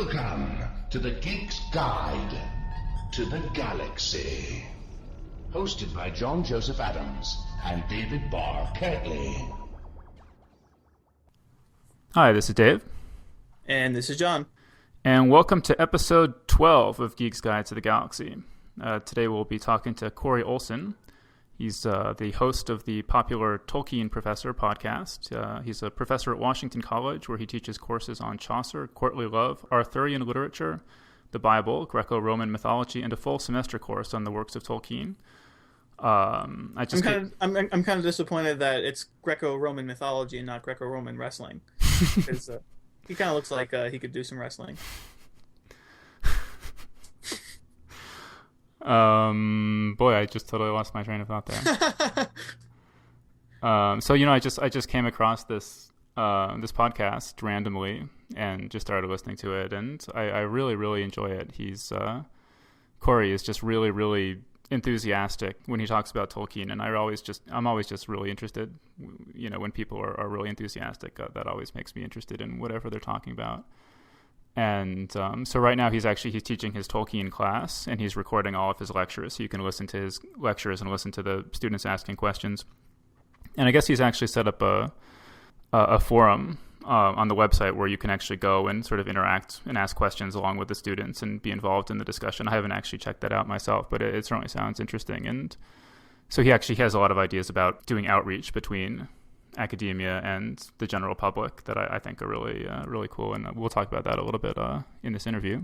Welcome to the Geek's Guide to the Galaxy. Hosted by John Joseph Adams and David Barr Kirtley. Hi, this is Dave. And this is John. And welcome to episode 12 of Geek's Guide to the Galaxy. Today we'll be talking to Corey Olsen. He's the host of the popular Tolkien Professor podcast. He's a professor at Washington College where he teaches courses on Chaucer, courtly love, Arthurian literature, the Bible, Greco-Roman mythology, and a full semester course on the works of Tolkien. I'm kind of disappointed that it's Greco-Roman mythology and not Greco-Roman wrestling, because he kind of looks like he could do some wrestling. Boy, I just totally lost my train of thought there. So I just came across this podcast randomly and just started listening to it, and I really, really enjoy it. Corey is just really, really enthusiastic when he talks about Tolkien, and I'm always just really interested. When people are really enthusiastic, that always makes me interested in whatever they're talking about. And so right now he's teaching his Tolkien class, and he's recording all of his lectures, so you can listen to his lectures and listen to the students asking questions. And I guess he's actually set up a forum on the website where you can actually go and sort of interact and ask questions along with the students and be involved in the discussion. I haven't actually checked that out myself, but it certainly sounds interesting. And so he has a lot of ideas about doing outreach between academia and the general public that I think are really, really cool. And we'll talk about that a little bit in this interview.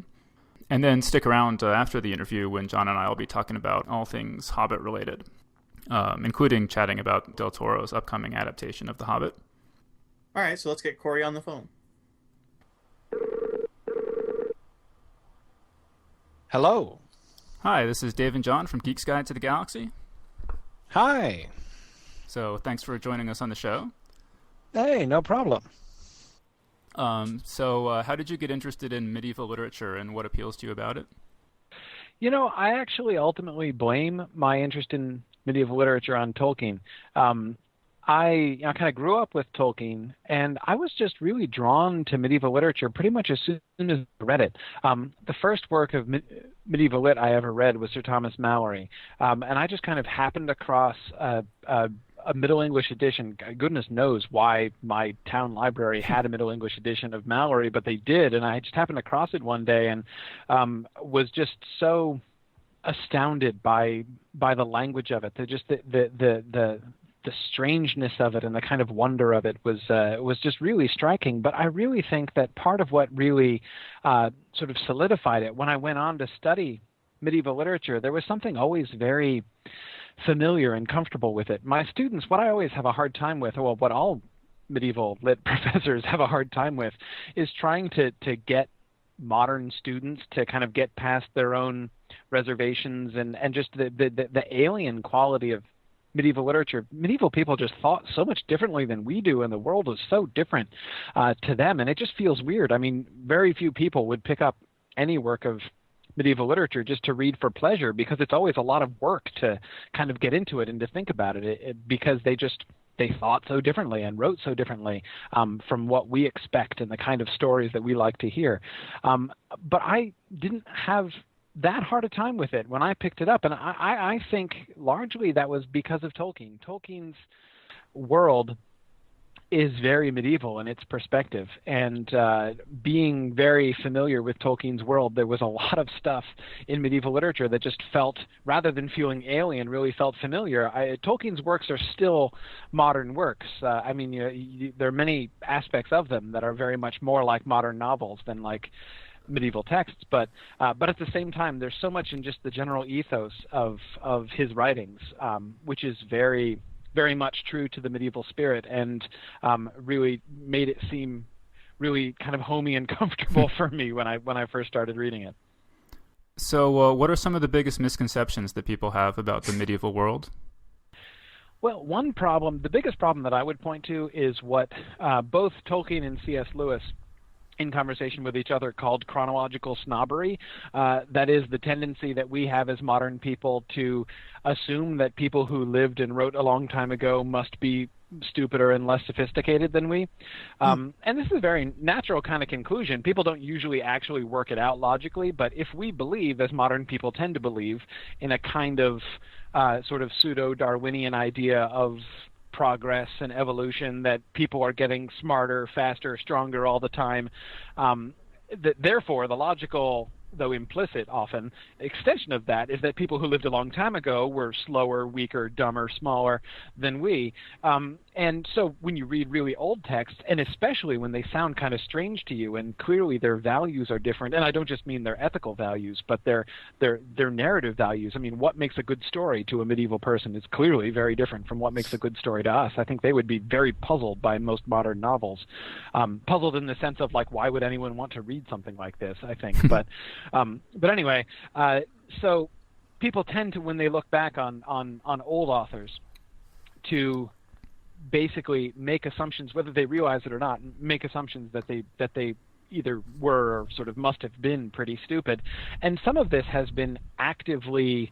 And then stick around after the interview when John and I will be talking about all things Hobbit related, including chatting about Del Toro's upcoming adaptation of The Hobbit. All right, so let's get Corey on the phone. Hello. Hi, this is Dave and John from Geek's Guide to the Galaxy. Hi. So thanks for joining us on the show. Hey, no problem. So how did you get interested in medieval literature, and what appeals to you about it? I actually ultimately blame my interest in medieval literature on Tolkien. I kind of grew up with Tolkien, and I was just really drawn to medieval literature pretty much as soon as I read it. The first work of medieval lit I ever read was Sir Thomas Malory, and I just kind of happened across a Middle English edition. Goodness knows why my town library had a Middle English edition of Malory, but they did, and I just happened across it one day and was just so astounded by the language of it. The strangeness of it and the kind of wonder of it was just really striking. But I really think that part of what really sort of solidified it, when I went on to study medieval literature, there was something always very familiar and comfortable with it. My students, what I always have a hard time with, well, what all medieval lit professors have a hard time with, is trying to get modern students to kind of get past their own reservations and just the alien quality of medieval literature. Medieval people just thought so much differently than we do, and the world was so different to them, and it just feels weird. I mean, very few people would pick up any work of medieval literature just to read for pleasure, because it's always a lot of work to kind of get into it and to think about it, because they thought so differently and wrote so differently from what we expect and the kind of stories that we like to hear. But I didn't have that hard a time with it when I picked it up, and I think largely that was because of Tolkien. Tolkien's world is very medieval in its perspective, and being very familiar with Tolkien's world, there was a lot of stuff in medieval literature that just felt, rather than feeling alien, really felt familiar. Tolkien's works are still modern works. There are many aspects of them that are very much more like modern novels than like medieval texts, but at the same time, there's so much in just the general ethos of his writings, which is very, very much true to the medieval spirit, and really made it seem really kind of homey and comfortable for me when I first started reading it. So what are some of the biggest misconceptions that people have about the medieval world? Well, the biggest problem that I would point to is what both Tolkien and C.S. Lewis in conversation with each other called chronological snobbery. That is the tendency that we have as modern people to assume that people who lived and wrote a long time ago must be stupider and less sophisticated than we. And this is a very natural kind of conclusion. People don't usually actually work it out logically, but if we believe, as modern people tend to believe, in a kind of sort of pseudo-Darwinian idea of progress and evolution, that people are getting smarter, faster, stronger all the time, therefore the logical, though implicit often, extension of that is that people who lived a long time ago were slower, weaker, dumber, smaller than we. And so when you read really old texts, and especially when they sound kind of strange to you, and clearly their values are different, and I don't just mean their ethical values, but their narrative values. I mean, what makes a good story to a medieval person is clearly very different from what makes a good story to us. I think they would be very puzzled by most modern novels. Puzzled in the sense of, like, why would anyone want to read something like this, I think. But anyway, so people tend to, when they look back on old authors, to basically make assumptions, whether they realize it or not, make assumptions that they either were or sort of must have been pretty stupid. And some of this has been actively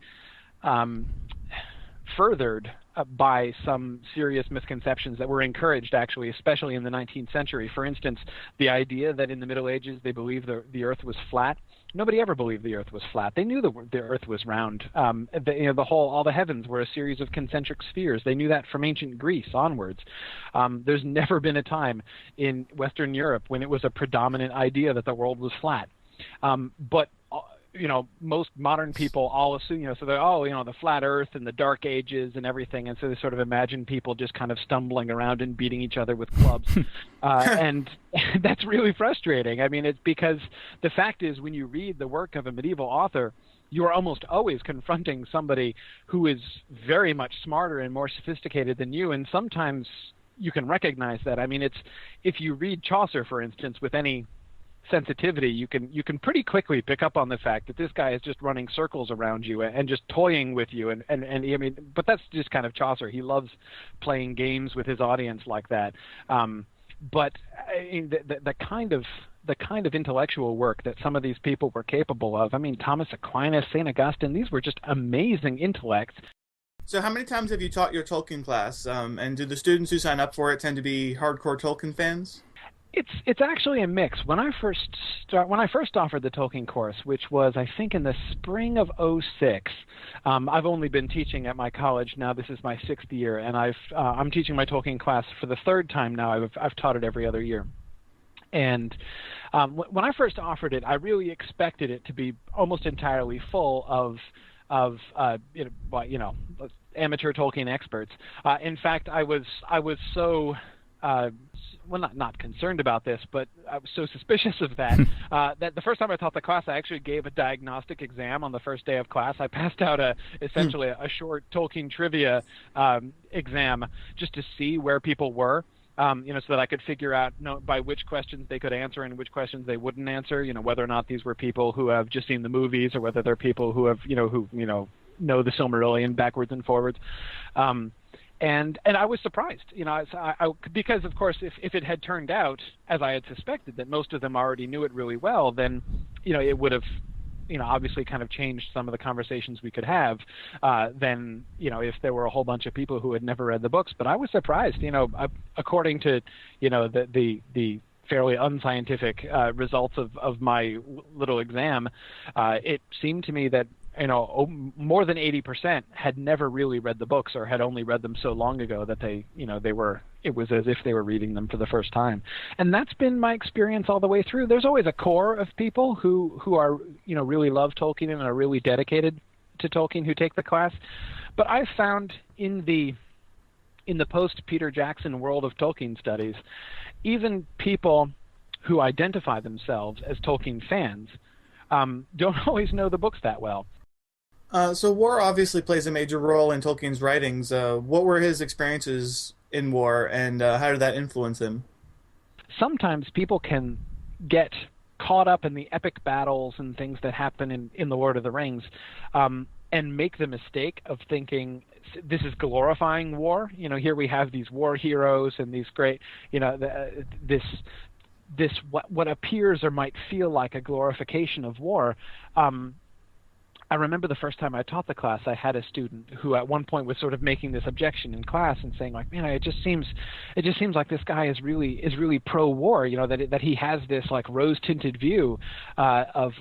furthered by some serious misconceptions that were encouraged, actually, especially in the 19th century. For instance, the idea that in the Middle Ages they believed the Earth was flat. Nobody ever believed the Earth was flat. They knew the Earth was round. All the heavens were a series of concentric spheres. They knew that from ancient Greece onwards. There's never been a time in Western Europe when it was a predominant idea that the world was flat. But most modern people all assume, so they're, the flat Earth and the Dark Ages and everything, and so they sort of imagine people just kind of stumbling around and beating each other with clubs, and that's really frustrating. I mean, it's because the fact is, when you read the work of a medieval author, you are almost always confronting somebody who is very much smarter and more sophisticated than you, and sometimes you can recognize that. I mean, if you read Chaucer, for instance, with any sensitivity, you can pretty quickly pick up on the fact that this guy is just running circles around you and just toying with you, and I mean, but that's just kind of Chaucer. He loves playing games with his audience like that. But the kind of intellectual work that some of these people were capable of, I mean, Thomas Aquinas, St. Augustine, these were just amazing intellects. So how many times have you taught your Tolkien class, and do the students who sign up for it tend to be hardcore Tolkien fans? It's actually a mix. When I first offered the Tolkien course, which was, I think, in the spring of '06, I've only been teaching at my college now. This is my 6th year, and I'm teaching my Tolkien class for the 3rd time now. I've taught it every other year. And when I first offered it, I really expected it to be almost entirely full of amateur Tolkien experts. In fact, I was so not concerned about this, but I was so suspicious of that, that the first time I taught the class, I actually gave a diagnostic exam on the first day of class. I passed out essentially a short Tolkien trivia exam just to see where people were, so that I could figure out by which questions they could answer and which questions they wouldn't answer, whether or not these were people who have just seen the movies or whether they're people who have, who know the Silmarillion backwards and forwards. And I was surprised, because, of course, if it had turned out, as I had suspected, that most of them already knew it really well, then, it would have, obviously kind of changed some of the conversations we could have than, if there were a whole bunch of people who had never read the books. But I was surprised, according to, the fairly unscientific results of my little exam, it seemed to me that more than 80% had never really read the books or had only read them so long ago that it was as if they were reading them for the first time. And that's been my experience all the way through. There's always a core of people who are, really love Tolkien and are really dedicated to Tolkien who take the class. But I've found in the post-Peter Jackson world of Tolkien studies, even people who identify themselves as Tolkien fans don't always know the books that well. So war obviously plays a major role in Tolkien's writings. What were his experiences in war, and how did that influence him? Sometimes people can get caught up in the epic battles and things that happen in The Lord of the Rings, and make the mistake of thinking this is glorifying war. Here we have these war heroes and these great, this this what appears or might feel like a glorification of war. I remember the first time I taught the class, I had a student who at one point was sort of making this objection in class and saying, like, man, it just seems like this guy is really pro-war, that he has this like rose-tinted view of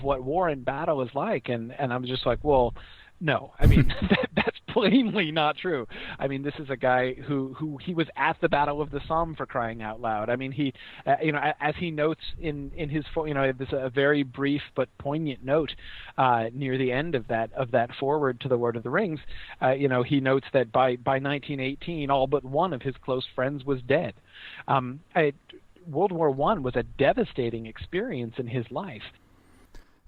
what war and battle is like, and I was just like, well, no, I mean that's plainly not true. I mean, this is a guy who he was at the Battle of the Somme, for crying out loud. I mean, he, as he notes in his, this a very brief but poignant note near the end of that foreword to the Lord of the Rings. He notes that by 1918, all but one of his close friends was dead. World War I was a devastating experience in his life.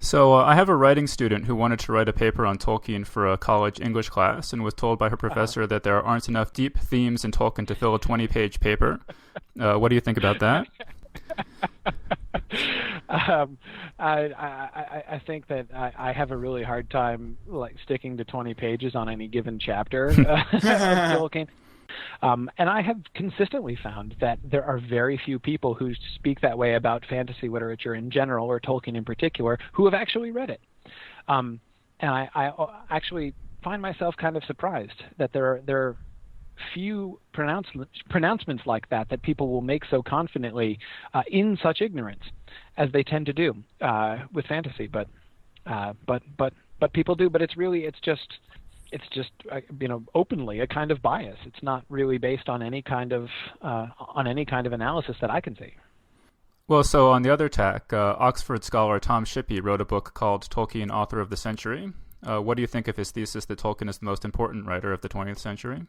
So I have a writing student who wanted to write a paper on Tolkien for a college English class and was told by her professor that there aren't enough deep themes in Tolkien to fill a 20-page paper. What do you think about that? I think that I have a really hard time like sticking to 20 pages on any given chapter of Tolkien. And I have consistently found that there are very few people who speak that way about fantasy literature in general, or Tolkien in particular, who have actually read it. And I actually find myself kind of surprised that there are few pronouncements like that people will make so confidently in such ignorance as they tend to do with fantasy. But people do. But it's just openly a kind of bias. It's not really based on any kind of analysis that I can see. Well, so on the other tack, Oxford scholar Tom Shippey wrote a book called Tolkien, Author of the Century. What do you think of his thesis that Tolkien is the most important writer of the 20th century?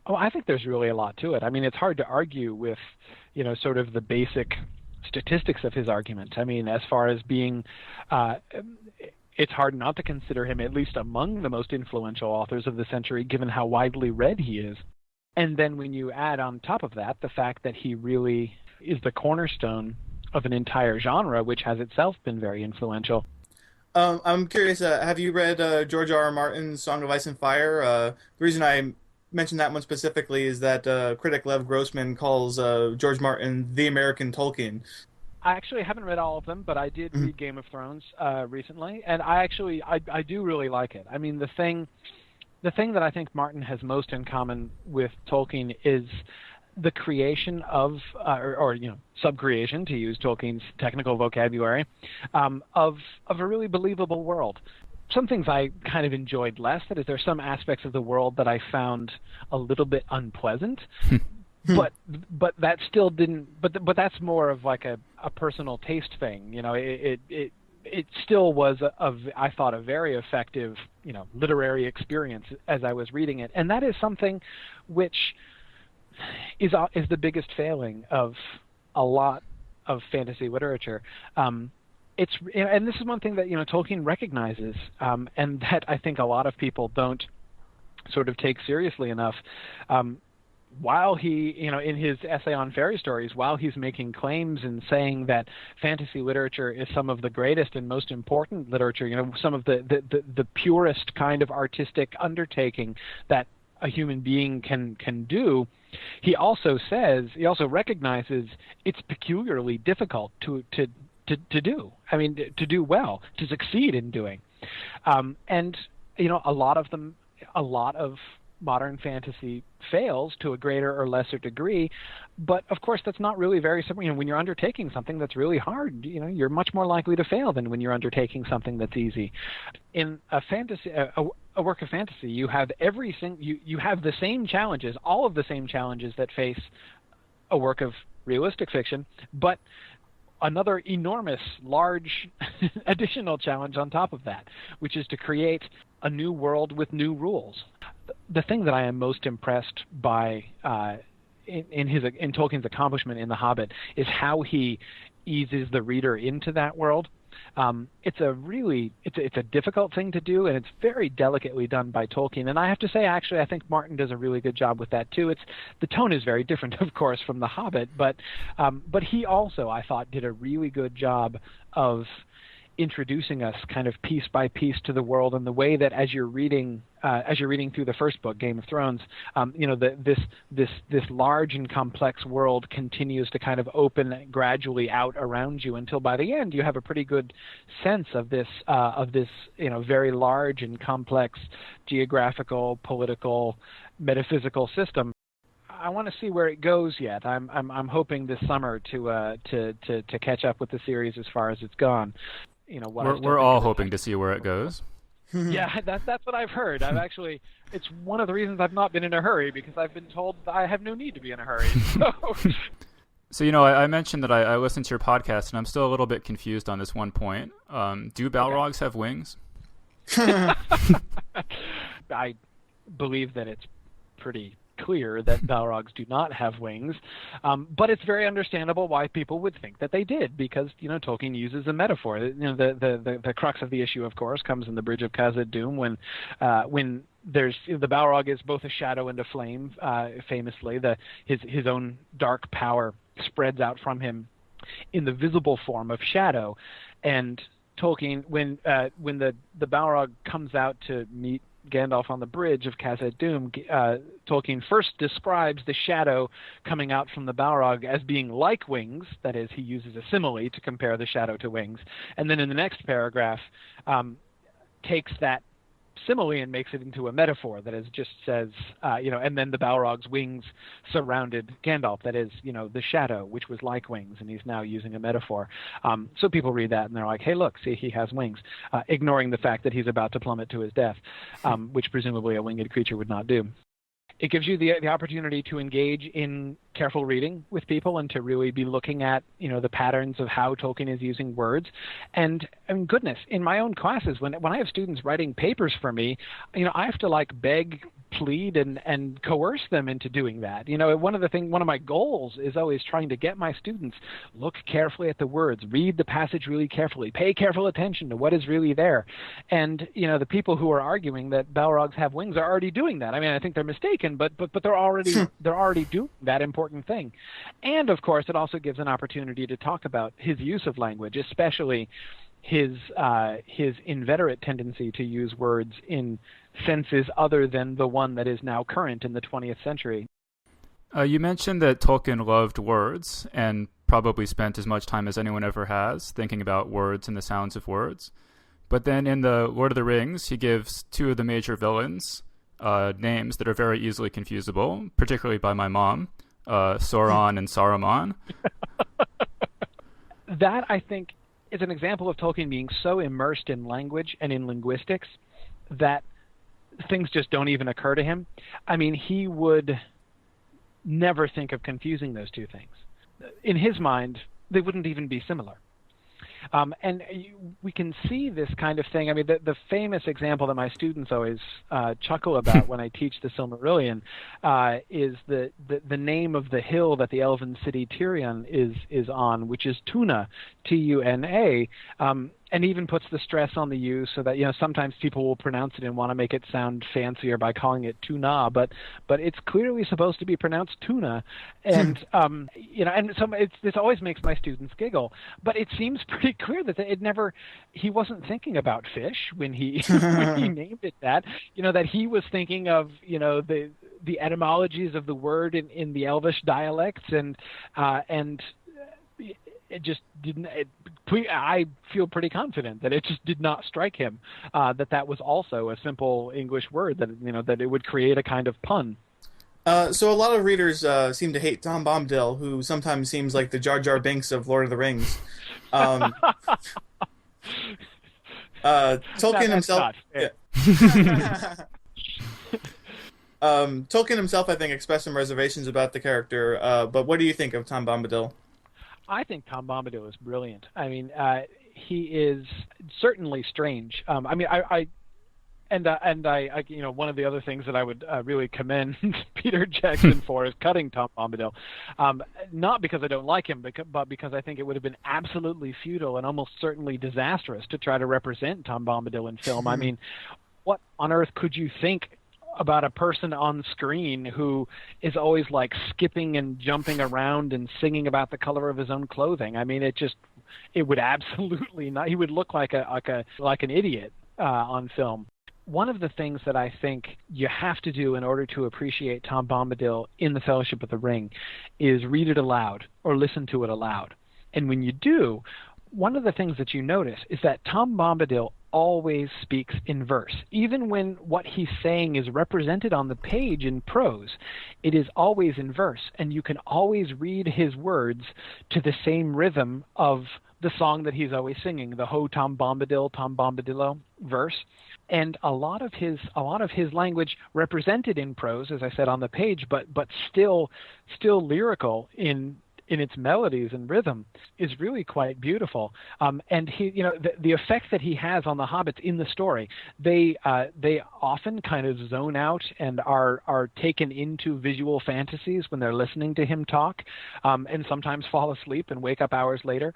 Oh, I think there's really a lot to it. I mean, it's hard to argue with, sort of the basic statistics of his argument. I mean, as far as being it's hard not to consider him at least among the most influential authors of the century, given how widely read he is. And then when you add on top of that the fact that he really is the cornerstone of an entire genre, which has itself been very influential. I'm curious, have you read George R. R. Martin's Song of Ice and Fire? The reason I mentioned that one specifically is that critic Lev Grossman calls George Martin the American Tolkien. I actually haven't read all of them, but I did read Game of Thrones recently, and I do really like it. I mean, the thing that I think Martin has most in common with Tolkien is the creation of, or subcreation, to use Tolkien's technical vocabulary, of a really believable world. Some things I kind of enjoyed less. That is, there's some aspects of the world that I found a little bit unpleasant. But that still didn't. But that's more of like a personal taste thing. It still was I thought a very effective literary experience as I was reading it, and that is something which is the biggest failing of a lot of fantasy literature. And this is one thing that Tolkien recognizes, and that I think a lot of people don't sort of take seriously enough. While he, in his essay on fairy stories, while he's making claims and saying that fantasy literature is some of the greatest and most important literature, some of the purest kind of artistic undertaking that a human being can do, he also recognizes it's peculiarly difficult to do. I mean, to do well, to succeed in doing. And a lot of modern fantasy fails to a greater or lesser degree, but of course that's not really very simple. When you're undertaking something that's really hard, you're much more likely to fail than when you're undertaking something that's easy. In a fantasy, a work of fantasy, you have you have the same challenges, all of the same challenges that face a work of realistic fiction, but another enormous, large additional challenge on top of that, which is to create a new world with new rules. The thing that I am most impressed by in Tolkien's accomplishment in The Hobbit is how he eases the reader into that world. It's a difficult thing to do, and it's very delicately done by Tolkien. And I have to say, actually, I think Martin does a really good job with that too. The tone is very different, of course, from The Hobbit, but he also, I thought, did a really good job of introducing us kind of piece by piece to the world, and the way that as you're reading through the first book, Game of Thrones, this large and complex world continues to kind of open gradually out around you until by the end you have a pretty good sense of this very large and complex geographical, political, metaphysical system. I want to see where it goes yet. I'm hoping this summer to catch up with the series as far as it's gone. We're all hoping to see where it goes. Yeah, that's what I've heard. It's one of the reasons I've not been in a hurry, because I've been told I have no need to be in a hurry. So, I mentioned that I listened to your podcast, and I'm still a little bit confused on this one point. Do Balrogs have wings? I believe that it's pretty clear that Balrogs do not have wings, but it's very understandable why people would think that they did, because Tolkien uses a metaphor. The crux of the issue, of course, comes in the Bridge of Khazad-dûm when there's the Balrog is both a shadow and a flame. Famously, his own dark power spreads out from him in the visible form of shadow, and Tolkien, when the Balrog comes out to meet Gandalf on the bridge of Khazad-dûm, Tolkien first describes the shadow coming out from the Balrog as being like wings. That is, he uses a simile to compare the shadow to wings. And then in the next paragraph, takes that simile and makes it into a metaphor. That is, just says, and then the Balrog's wings surrounded Gandalf. That is, the shadow, which was like wings, and he's now using a metaphor. So people read that and they're like, hey, look, see, he has wings, ignoring the fact that he's about to plummet to his death, which presumably a winged creature would not do. It gives you the opportunity to engage in careful reading with people and to really be looking at, the patterns of how Tolkien is using words. And goodness, in my own classes, when I have students writing papers for me, I have to beg, plead, and coerce them into doing that. One of my goals is always trying to get my students look carefully at the words, read the passage really carefully, pay careful attention to what is really there. And the people who are arguing that Balrogs have wings are already doing that. I mean, I think they're mistaken, but they're already doing that important thing. And of course, it also gives an opportunity to talk about his use of language, especially his inveterate tendency to use words in senses other than the one that is now current in the 20th century. You mentioned that Tolkien loved words and probably spent as much time as anyone ever has thinking about words and the sounds of words. But then in the Lord of the Rings, he gives two of the major villains names that are very easily confusable, particularly by my mom, Sauron and Saruman. That, I think, is an example of Tolkien being so immersed in language and in linguistics that things just don't even occur to him. I mean, he would never think of confusing those two things. In his mind, they wouldn't even be similar. We can see this kind of thing. I mean, the famous example that my students always chuckle about when I teach the Silmarillion is the name of the hill that the elven city Tirion is on, which is Tuna, Tuna, and even puts the stress on the U so that sometimes people will pronounce it and want to make it sound fancier by calling it Tuna, but it's clearly supposed to be pronounced Tuna, and and so this always makes my students giggle. But it seems pretty clear that he wasn't thinking about fish when he when he named it that. That he was thinking of the etymologies of the word in the Elvish dialects and it just didn't. I feel pretty confident that it just did not strike him that was also a simple English word that it would create a kind of pun. So a lot of readers seem to hate Tom Bombadil, who sometimes seems like the Jar Jar Binks of Lord of the Rings. Tolkien himself. Tolkien himself, I think, expressed some reservations about the character. But what do you think of Tom Bombadil? I think Tom Bombadil is brilliant. I mean, he is certainly strange. I mean, I one of the other things that I would really commend Peter Jackson for is cutting Tom Bombadil. Not because I don't like him, but because I think it would have been absolutely futile and almost certainly disastrous to try to represent Tom Bombadil in film. I mean, what on earth could you think about a person on screen who is always skipping and jumping around and singing about the color of his own clothing? I mean, it just it would absolutely not. He would look like an idiot on film. One of the things that I think you have to do in order to appreciate Tom Bombadil in The Fellowship of the Ring is read it aloud or listen to it aloud. And when you do, one of the things that you notice is that Tom Bombadil always speaks in verse. Even when what he's saying is represented on the page in prose, it is always in verse, and you can always read his words to the same rhythm of the song that he's always singing, the Ho Tom Bombadillo verse. And a lot of his language represented in prose, as I said, on the page, but still lyrical in its melodies and rhythm, is really quite beautiful. And he, the effect that he has on the hobbits in the story, they often kind of zone out and are taken into visual fantasies when they're listening to him talk, and sometimes fall asleep and wake up hours later.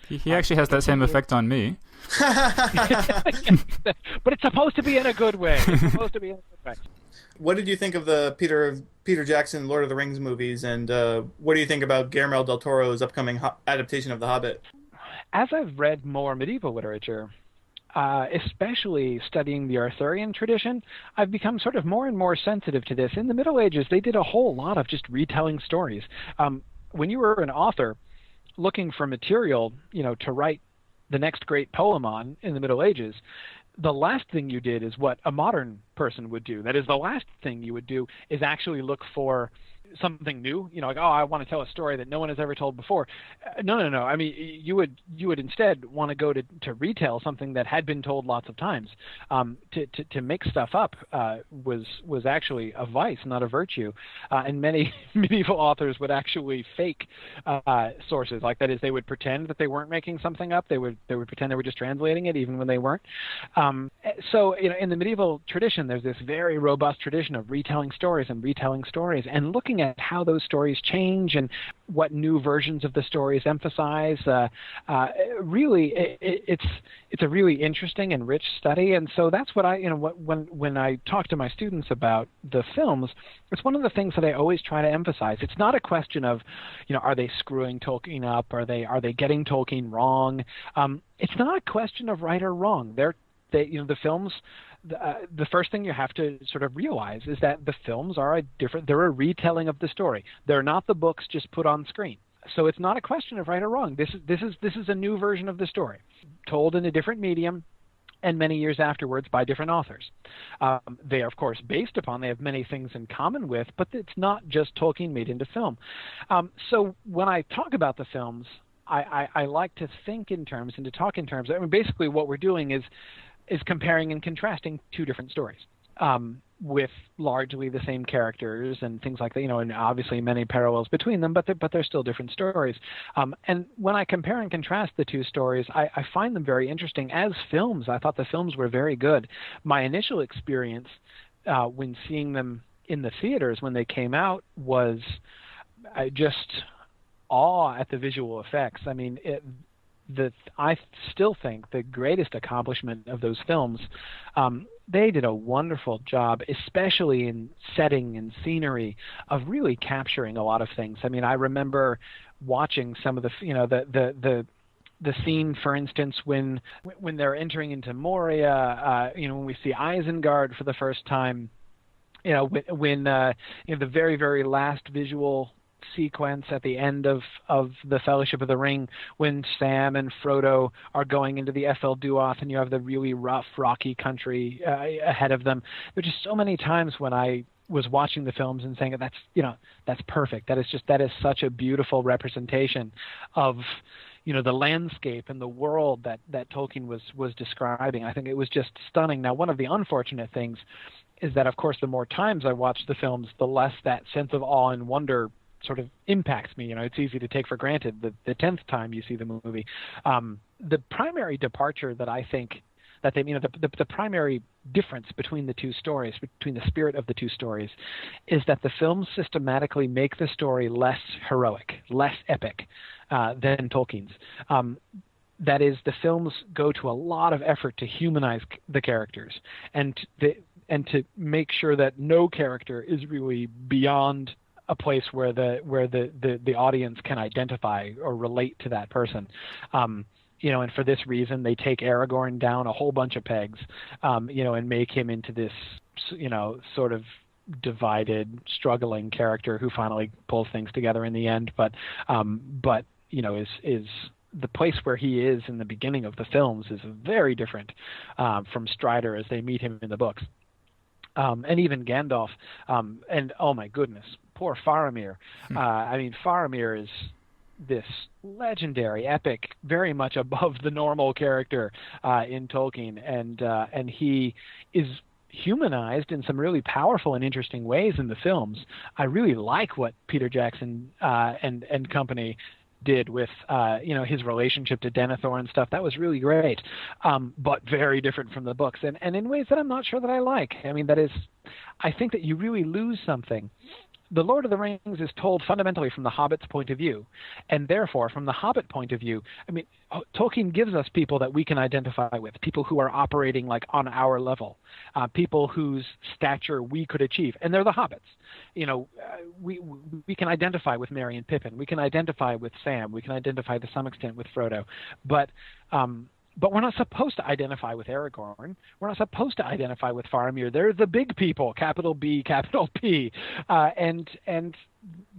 He actually has that same effect on me. But it's supposed to be in a good way. What did you think of the Peter Jackson Lord of the Rings movies, and what do you think about Guillermo del Toro's upcoming adaptation of The Hobbit? As I've read more medieval literature, especially studying the Arthurian tradition, I've become sort of more and more sensitive to this. In the Middle Ages, they did a whole lot of just retelling stories. When you were an author looking for material, to write the next great poem on in the Middle Ages, the last thing you did is what a modern person would do. That is, the last thing you would do is actually look for something new, like, oh, I want to tell a story that no one has ever told before. No. I mean, you would instead want to go to retell something that had been told lots of times. To make stuff up was actually a vice, not a virtue. And many medieval authors would actually fake sources. Like, that is, they would pretend that they weren't making something up. They would pretend they were just translating it, even when they weren't. So in the medieval tradition, there's this very robust tradition of retelling stories and looking at how those stories change and what new versions of the stories emphasize. Really, it's a really interesting and rich study, and so that's what when I talk to my students about the films, it's one of the things that I always try to emphasize. It's not a question of, are they screwing Tolkien up? Are they getting Tolkien wrong? It's not a question of right or wrong. The films. The first thing you have to sort of realize is that the films are they're a retelling of the story. They're not the books just put on screen. So it's not a question of right or wrong. This is a new version of the story, told in a different medium, and many years afterwards by different authors. They are, of course, they have many things in common with, but it's not just Tolkien made into film. So when I talk about the films, I like to think in terms and to talk in terms. I mean, basically what we're doing is comparing and contrasting two different stories with largely the same characters and things like that, and obviously many parallels between them, but they're still different stories. And when I compare and contrast the two stories, I find them very interesting. As films, I thought the films were very good. My initial experience when seeing them in the theaters when they came out was just awe at the visual effects. I mean, I still think the greatest accomplishment of those films, they did a wonderful job, especially in setting and scenery, of really capturing a lot of things. I mean, I remember watching some of the scene, for instance, when they're entering into Moria, when we see Isengard for the first time, when the very, very last visual sequence at the end of the Fellowship of the Ring, when Sam and Frodo are going into the Ethel Duoth and you have the really rough, rocky country ahead of them. There are just so many times when I was watching the films and saying that's perfect. That is such a beautiful representation of the landscape and the world that Tolkien was describing. I think it was just stunning. Now, one of the unfortunate things is that, of course, the more times I watch the films, the less that sense of awe and wonder sort of impacts me. It's easy to take for granted the 10th time you see the movie. The primary departure that I think that they, the primary difference between the two stories, between the spirit of the two stories, is that the films systematically make the story less heroic, less epic than Tolkien's. That is, the films go to a lot of effort to humanize the characters and to make sure that no character is really beyond a place where the audience can identify or relate to that person. And for this reason, they take Aragorn down a whole bunch of pegs, and make him into this, sort of divided, struggling character who finally pulls things together in the end. But is the place where he is in the beginning of the films is very different from Strider as they meet him in the books. And even Gandalf, and oh my goodness, poor Faramir. Faramir is this legendary epic, very much above the normal character in Tolkien, and he is humanized in some really powerful and interesting ways in the films. I really like what Peter Jackson and company did with his relationship to Denethor and stuff. That was really great, but very different from the books, and in ways that I'm not sure that I like. I think that you really lose something. The Lord of the Rings is told fundamentally from the Hobbit's point of view, and therefore, from the Hobbit point of view, Tolkien gives us people that we can identify with, people who are operating like on our level, people whose stature we could achieve, and they're the Hobbits. We can identify with Merry and Pippin, we can identify with Sam, we can identify to some extent with Frodo, but we're not supposed to identify with Aragorn. We're not supposed to identify with Faramir. They're the big people, capital B, capital P, and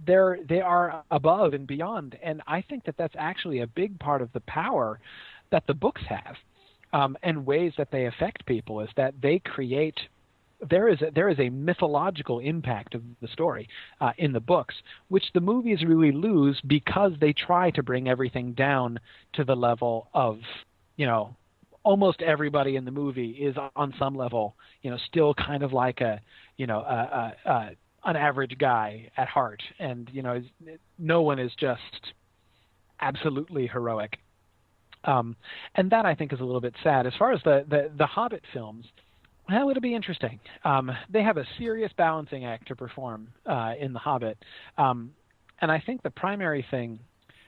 they are above and beyond. And I think that that's actually a big part of the power that the books have, and ways that they affect people is that they create. There is a mythological impact of the story in the books, which the movies really lose because they try to bring everything down to the level of, almost everybody in the movie is on some level, still kind of like an average guy at heart. And, no one is just absolutely heroic. And that I think is a little bit sad. As far as the Hobbit films, well, it'll be interesting. They have a serious balancing act to perform in The Hobbit. And I think the primary thing,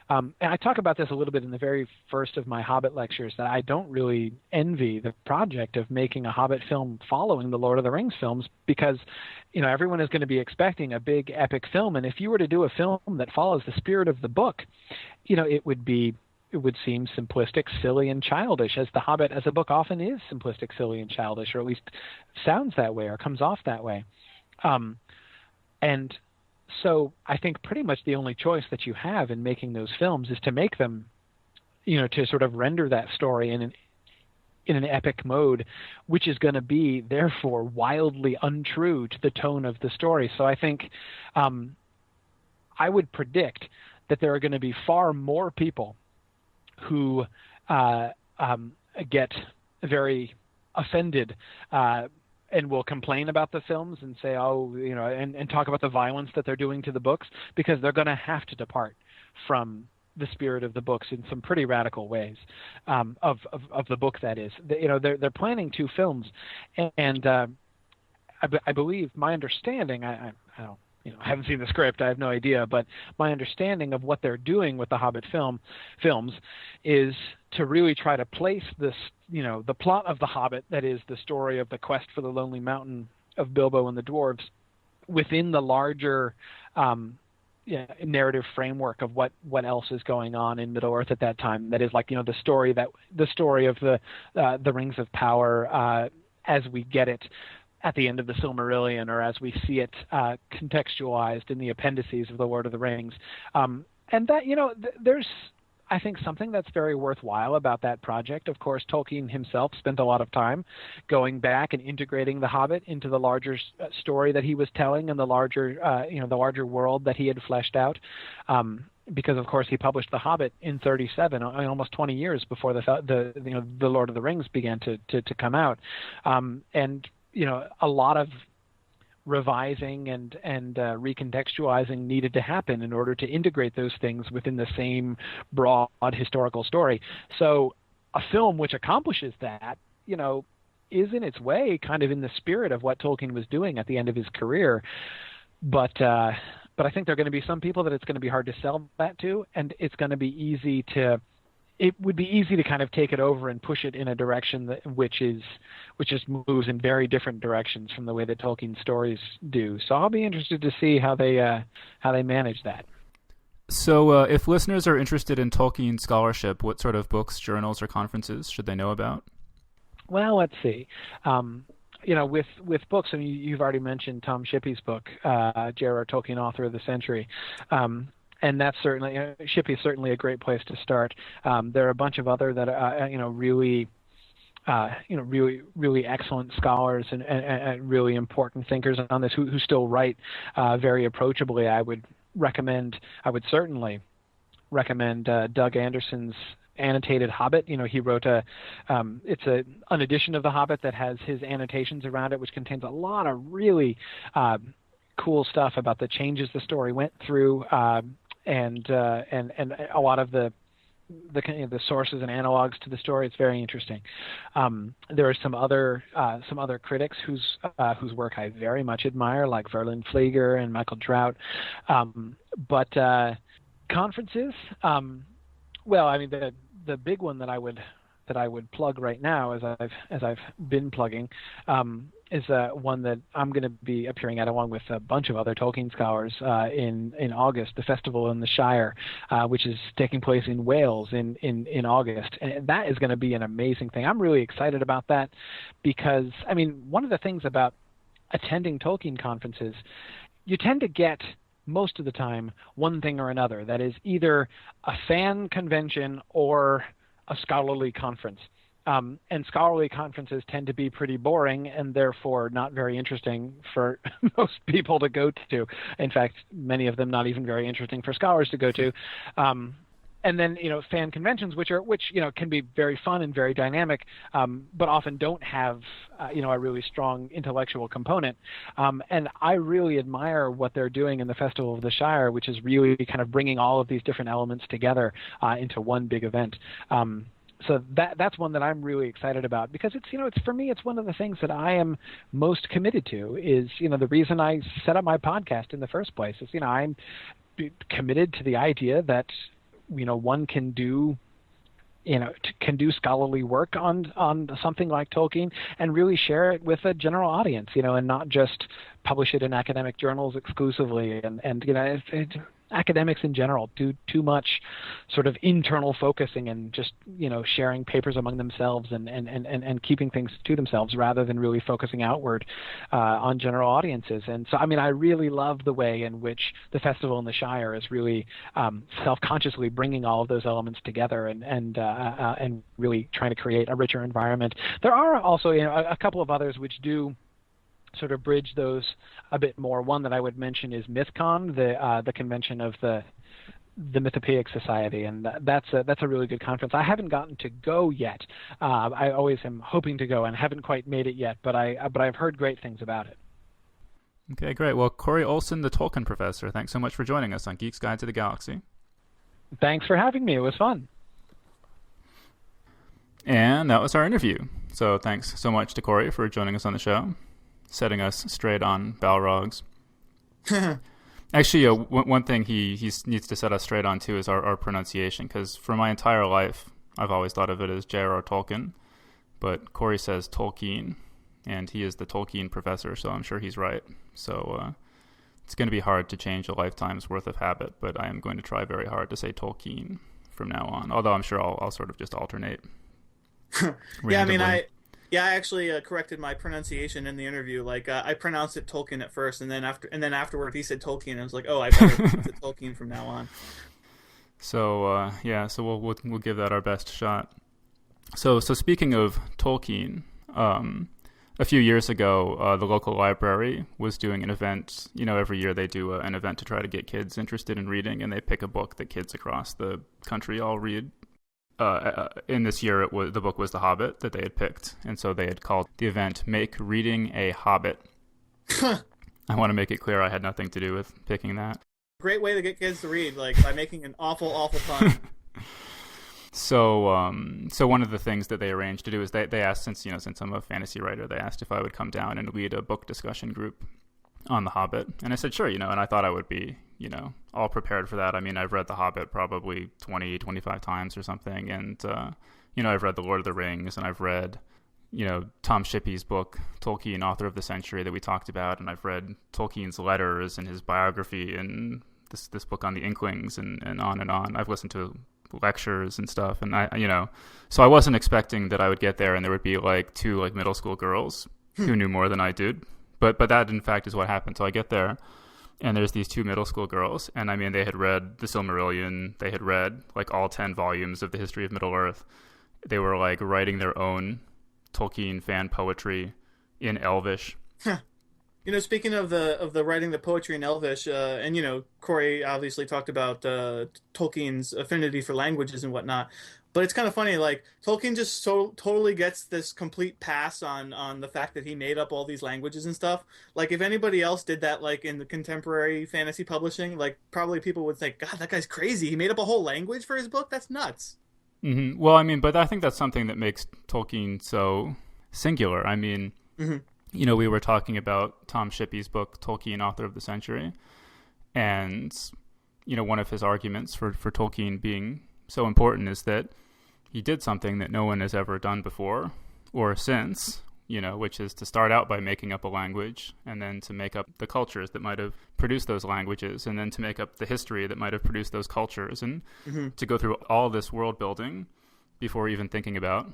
and I talk about this a little bit in the very first of my Hobbit lectures, that I don't really envy the project of making a Hobbit film following the Lord of the Rings films, because, everyone is going to be expecting a big epic film. And if you were to do a film that follows the spirit of the book, it would seem simplistic, silly, and childish, as The Hobbit as a book often is simplistic, silly, and childish, or at least sounds that way or comes off that way. And so I think pretty much the only choice that you have in making those films is to make them, to sort of render that story in an epic mode, which is going to be therefore wildly untrue to the tone of the story. So I think I would predict that there are going to be far more people who get very offended and will complain about the films and say, and talk about the violence that they're doing to the books, because they're going to have to depart from the spirit of the books in some pretty radical ways, of the book, that is. They're planning 2 films, and I believe, my understanding, I don't, I haven't seen the script, I have no idea, but my understanding of what they're doing with the Hobbit films is to really try to place this, the plot of the Hobbit, that is the story of the quest for the Lonely Mountain of Bilbo and the dwarves, within the larger narrative framework of what else is going on in Middle-earth at that time. That is, like, the story of the Rings of Power as we get it at the end of the Silmarillion, or as we see it contextualized in the appendices of the Lord of the Rings. And that, there's, I think, something that's very worthwhile about that project. Of course, Tolkien himself spent a lot of time going back and integrating the Hobbit into the larger story that he was telling, and the larger world that he had fleshed out. Because, of course, he published The Hobbit in 1937, almost 20 years before the Lord of the Rings began to come out. And a lot of revising and recontextualizing needed to happen in order to integrate those things within the same broad historical story. So a film which accomplishes that, is in its way kind of in the spirit of what Tolkien was doing at the end of his career. But I think there are going to be some people that it's going to be hard to sell that to, and it's going to be easy to it would be easy to kind of take it over and push it in a direction which just moves in very different directions from the way that Tolkien's stories do. So I'll be interested to see how they manage that. So if listeners are interested in Tolkien scholarship, what sort of books, journals, or conferences should they know about? Well, let's see. With books, I mean, you've already mentioned Tom Shippey's book, J.R.R. Tolkien, Author of the Century. And that's certainly, Shippey is certainly a great place to start. There are a bunch of other that are, really excellent scholars and really important thinkers on this who still write very approachably. I would certainly recommend Doug Anderson's annotated Hobbit. He wrote it's an edition of the Hobbit that has his annotations around it, which contains a lot of really cool stuff about the changes the story went through, and a lot of the sources and analogs to the story. It's very interesting. There are some other critics whose work I very much admire, like Verlin Flieger and Michael Trout. But conferences, well, I mean, the big one that I would plug right now, as I've been plugging, is one that I'm going to be appearing at along with a bunch of other Tolkien scholars in August, the Festival in the Shire, which is taking place in Wales in August. And that is going to be an amazing thing. I'm really excited about that because, I mean, one of the things about attending Tolkien conferences, you tend to get most of the time one thing or another. That is either a fan convention or a scholarly conference. And scholarly conferences tend to be pretty boring and therefore not very interesting for most people to go to. In fact, many of them not even very interesting for scholars to go to. And then, fan conventions, which can be very fun and very dynamic, but often don't have, a really strong intellectual component. And I really admire what they're doing in the Festival of the Shire, which is really kind of bringing all of these different elements together into one big event. So that's one that I'm really excited about because it's for me, it's one of the things that I am most committed to is, the reason I set up my podcast in the first place is, I'm committed to the idea that, one can do scholarly work on something like Tolkien and really share it with a general audience, and not just publish it in academic journals exclusively. And academics in general do too much sort of internal focusing and just, sharing papers among themselves and keeping things to themselves rather than really focusing outward on general audiences. And so, I mean, I really love the way in which the Festival in the Shire is really self-consciously bringing all of those elements together and really trying to create a richer environment. There are also, a couple of others which do sort of bridge those a bit more. One that I would mention is MythCon, the convention of the Mythopoeic Society, and that's a really good conference. I haven't gotten to go yet. I always am hoping to go and haven't quite made it yet, but I've heard great things about it. Okay, great. Well, Corey Olsen, the Tolkien professor, thanks so much for joining us on Geek's Guide to the Galaxy. Thanks for having me. It was fun. And that was our interview. So thanks so much to Corey for joining us on the show, setting us straight on Balrogs. Actually, one thing he needs to set us straight on, too, is our pronunciation, because for my entire life, I've always thought of it as J.R.R. Tolkien, but Corey says Tolkien, and he is the Tolkien professor, so I'm sure he's right. So it's going to be hard to change a lifetime's worth of habit, but I am going to try very hard to say Tolkien from now on, although I'm sure I'll sort of just alternate. Yeah, I mean, I actually corrected my pronunciation in the interview. Like I pronounced it Tolkien at first, and then afterward he said Tolkien, and I was like, oh, I better pronounce it Tolkien from now on. So so we'll give that our best shot. So speaking of Tolkien, a few years ago, the local library was doing an event. Every year they do an event to try to get kids interested in reading, and they pick a book that kids across the country all read. In this year, the book was The Hobbit that they had picked, and so they had called the event "Make Reading a Hobbit." I want to make it clear I had nothing to do with picking that. Great way to get kids to read, like by making an awful pun. So one of the things that they arranged to do is they asked, since I'm a fantasy writer, they asked if I would come down and lead a book discussion group on The Hobbit, and I said sure, and I thought I would be all prepared for that. I mean, I've read The Hobbit probably 20, 25 times or something. And, I've read The Lord of the Rings, and I've read, Tom Shippey's book, Tolkien, Author of the Century, that we talked about. And I've read Tolkien's letters and his biography and this book on the Inklings and on and on. I've listened to lectures and stuff. And so I wasn't expecting that I would get there and there would be like two like middle school girls who knew more than I did. But that in fact is what happened. So I get there and there's these two middle school girls. And I mean, they had read the Silmarillion. They had read like all 10 volumes of the history of Middle Earth. They were like writing their own Tolkien fan poetry in Elvish. Speaking of the writing the poetry in Elvish, and Corey obviously talked about Tolkien's affinity for languages and whatnot, but it's kind of funny. Like Tolkien just totally gets this complete pass on the fact that he made up all these languages and stuff. Like if anybody else did that, like in the contemporary fantasy publishing, like probably people would think, God, that guy's crazy. He made up a whole language for his book. That's nuts. Mm-hmm. Well, I mean, but I think that's something that makes Tolkien so singular. I mean. Mm-hmm. We were talking about Tom Shippey's book, Tolkien, Author of the Century. And, one of his arguments for Tolkien being so important is that he did something that no one has ever done before or since, which is to start out by making up a language and then to make up the cultures that might have produced those languages and then to make up the history that might have produced those cultures and to go through all this world building before even thinking about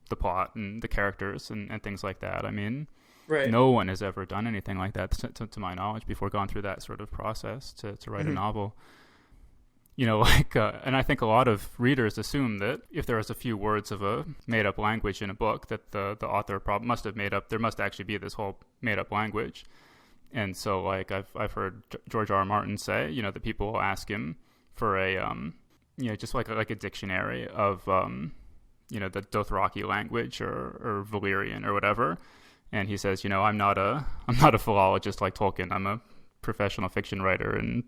the plot and the characters and things like that. I mean, right. No one has ever done anything like that to my knowledge before, gone through that sort of process to write a novel. And I think a lot of readers assume that if there is a few words of a made up language in a book that the author must have made up, there must actually be this whole made up language. And so like I've heard George R. R. Martin say, that people will ask him for a just like a dictionary of the Dothraki language or Valyrian or whatever. And he says, I'm not a philologist like Tolkien. I'm a professional fiction writer. And,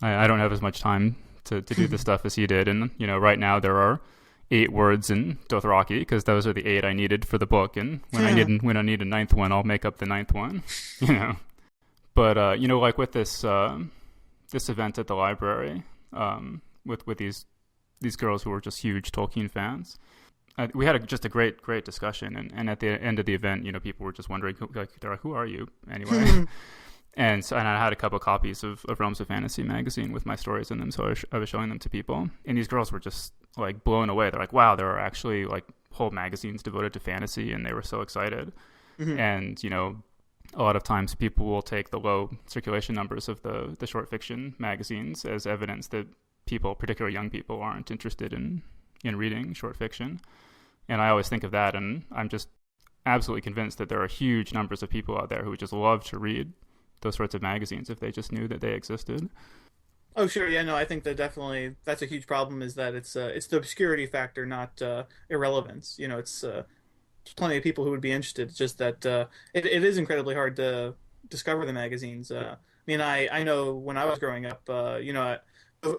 I don't have as much time to do the stuff as he did. And, right now there are 8 words in Dothraki because those are the 8 I needed for the book. And when I need a 9th one, I'll make up the 9th one, But, like with this event at the library, with these girls who were just huge Tolkien fans. We had just a great discussion, and at the end of the event, people were just wondering, they're like, who are you anyway? And I had a couple of copies of Realms of Fantasy magazine with my stories in them, so I was showing them to people, and these girls were just like blown away. They're like, wow, there are actually like whole magazines devoted to fantasy, and they were so excited. And a lot of times people will take the low circulation numbers of the short fiction magazines as evidence that people, particularly young people, aren't interested in reading short fiction. And I always think of that, and I'm just absolutely convinced that there are huge numbers of people out there who would just love to read those sorts of magazines if they just knew that they existed. Oh, sure. Yeah, no, I think that definitely that's a huge problem, is that it's the obscurity factor, not irrelevance. It's plenty of people who would be interested. It's just that it is incredibly hard to discover the magazines. I mean, I know when I was growing up,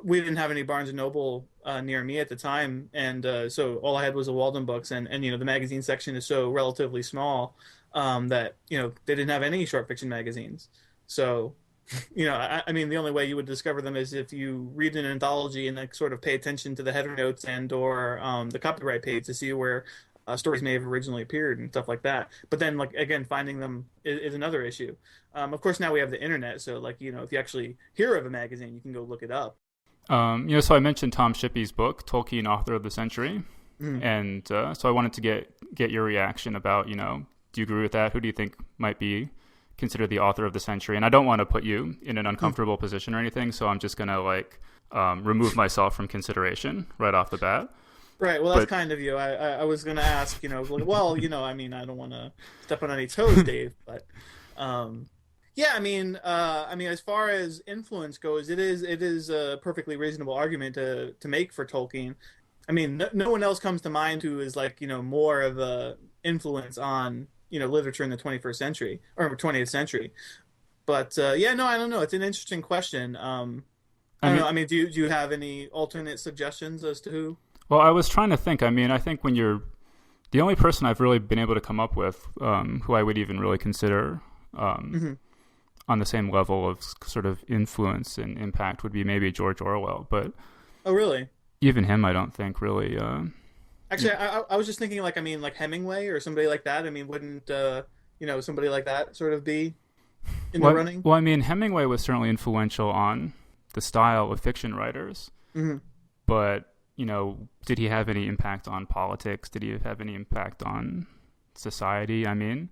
we didn't have any Barnes & Noble near me at the time, and so all I had was the Walden books, and the magazine section is so relatively small that they didn't have any short fiction magazines. So, I mean, the only way you would discover them is if you read an anthology and like sort of pay attention to the header notes and or the copyright page to see where stories may have originally appeared and stuff like that. But then, like, again, finding them is another issue. Of course, now we have the internet, so like if you actually hear of a magazine, you can go look it up. So I mentioned Tom Shippey's book, Tolkien, Author of the Century, and so I wanted to get your reaction about, do you agree with that? Who do you think might be considered the author of the century? And I don't want to put you in an uncomfortable position or anything, so I'm just going to remove myself from consideration right off the bat. Right. Well, that's kind of you. I was going to ask, well, I mean, I don't want to step on any toes, Dave, but yeah, I mean, as far as influence goes, it is a perfectly reasonable argument to make for Tolkien. I mean, no one else comes to mind who is like, more of a influence on, literature in the 21st century or 20th century. But yeah, no, I don't know. It's an interesting question. I don't know. I mean, do you have any alternate suggestions as to who? Well, I was trying to think. I mean, I think when you're the only person I've really been able to come up with who I would even really consider on the same level of sort of influence and impact would be maybe George Orwell, but Oh, really? even him, I don't think really. Actually, I was just thinking, like, I mean, like Hemingway or somebody like that. I mean, wouldn't somebody like that sort of be in the running? Well, I mean, Hemingway was certainly influential on the style of fiction writers, Mm-hmm. but did he have any impact on politics? Did he have any impact on society? I mean,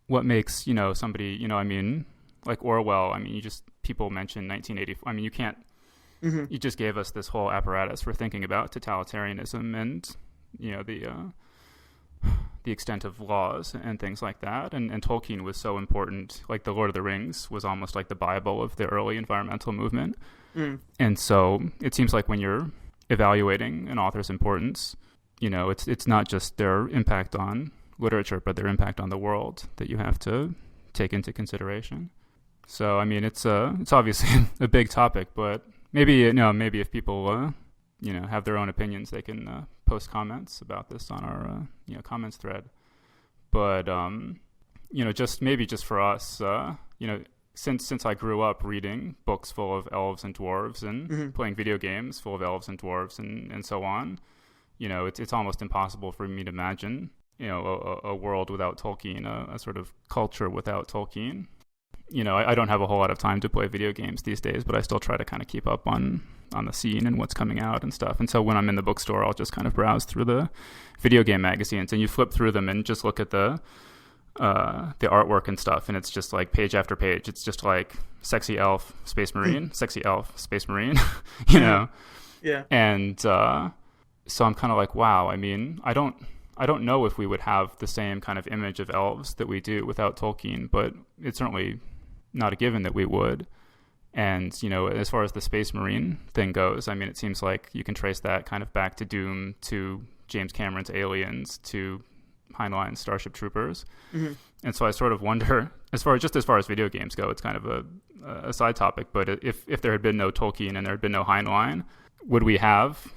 what makes somebody I mean, like Orwell? I mean, people mention 1984. I mean, you can't. Mm-hmm. You just gave us this whole apparatus for thinking about totalitarianism and the extent of laws and things like that. And Tolkien was so important. Like the Lord of the Rings was almost like the Bible of the early environmental movement. Mm. And so it seems like when you're evaluating an author's importance, it's not just their impact on literature, but their impact on the world that you have to take into consideration. So, I mean, it's obviously a big topic, but maybe if people have their own opinions, they can post comments about this on our comments thread. But just for us, since I grew up reading books full of elves and dwarves and Mm-hmm. playing video games full of elves and dwarves and so on, it's almost impossible for me to imagine a world without Tolkien, a sort of culture without Tolkien. I don't have a whole lot of time to play video games these days, but I still try to kind of keep up on the scene and what's coming out and stuff. And so when I'm in the bookstore, I'll just kind of browse through the video game magazines, and you flip through them and just look at the artwork and stuff, and it's just like page after page. It's just like sexy elf, space marine, sexy elf, space marine, Yeah. And so I'm kind of like, wow. I mean, I don't know if we would have the same kind of image of elves that we do without Tolkien, but it's certainly not a given that we would. And, as far as the Space Marine thing goes, I mean, it seems like you can trace that kind of back to Doom, to James Cameron's Aliens, to Heinlein's Starship Troopers. Mm-hmm. And so I sort of wonder, as far as video games go, it's kind of a side topic, but if there had been no Tolkien and there had been no Heinlein, would we have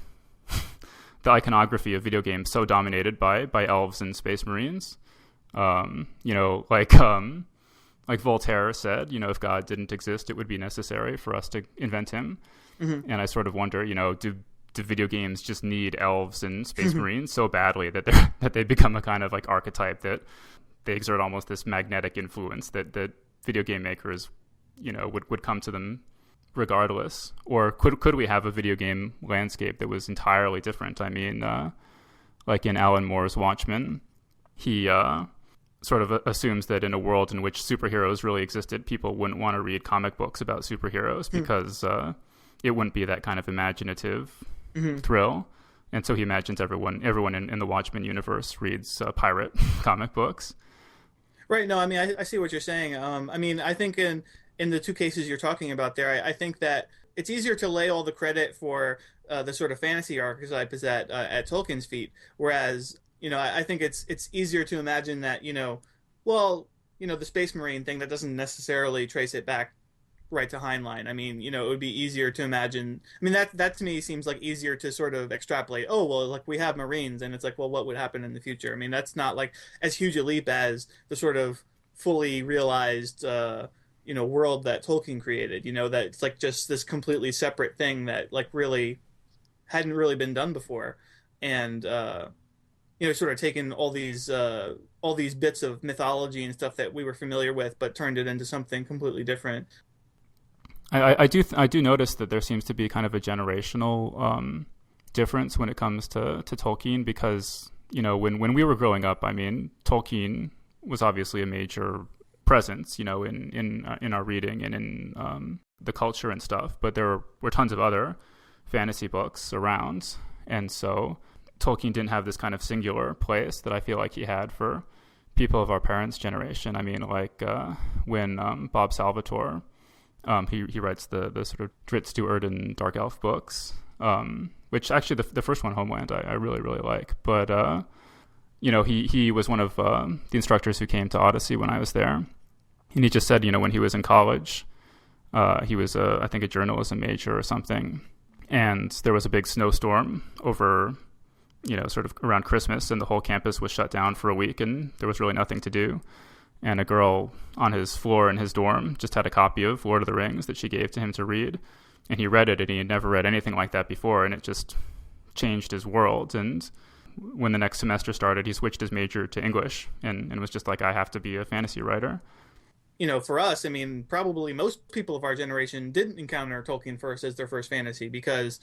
the iconography of video games so dominated by elves and space marines? Like Voltaire said, if God didn't exist, it would be necessary for us to invent him. Mm-hmm. And I sort of wonder, do video games just need elves and space marines so badly that they become a kind of like archetype that they exert almost this magnetic influence that video game makers, would come to them regardless? Or could we have a video game landscape that was entirely different? I mean, like in Alan Moore's Watchmen, he sort of assumes that in a world in which superheroes really existed, people wouldn't want to read comic books about superheroes because it wouldn't be that kind of imaginative thrill. And so he imagines everyone in the Watchmen universe reads pirate comic books. Right. No, I mean, I see what you're saying. I mean, I think in the two cases you're talking about there, I think that it's easier to lay all the credit for the sort of fantasy archetype is at Tolkien's feet, whereas I think it's easier to imagine that the Space Marine thing, that doesn't necessarily trace it back right to Heinlein. I mean, it would be easier to imagine. I mean, that to me seems like easier to sort of extrapolate. Oh, well, like we have Marines, and it's like, well, what would happen in the future? I mean, that's not like as huge a leap as the sort of fully realized world that Tolkien created. That it's like just this completely separate thing that like really hadn't really been done before, and sort of taken all these bits of mythology and stuff that we were familiar with, but turned it into something completely different. I do notice that there seems to be kind of a generational difference when it comes to Tolkien, because when we were growing up, I mean, Tolkien was obviously a major presence, in our reading and in the culture and stuff, but there were tons of other fantasy books around, and so Tolkien didn't have this kind of singular place that I feel like he had for people of our parents' generation. I mean, like when Bob Salvatore, he writes the sort of Drizzt Stewart and Dark Elf books, which actually the first one, Homeland, I really, really like. But, he was one of the instructors who came to Odyssey when I was there. And he just said, when he was in college, he was, I think, a journalism major or something. And there was a big snowstorm over, sort of around Christmas, and the whole campus was shut down for a week, and there was really nothing to do. and a girl on his floor in his dorm just had a copy of Lord of the Rings that she gave to him to read, and he read it, and he had never read anything like that before, and it just changed his world. And when the next semester started, he switched his major to English and was just like, I have to be a fantasy writer. You know, for us, I mean, probably most people of our generation didn't encounter Tolkien first as their first fantasy because,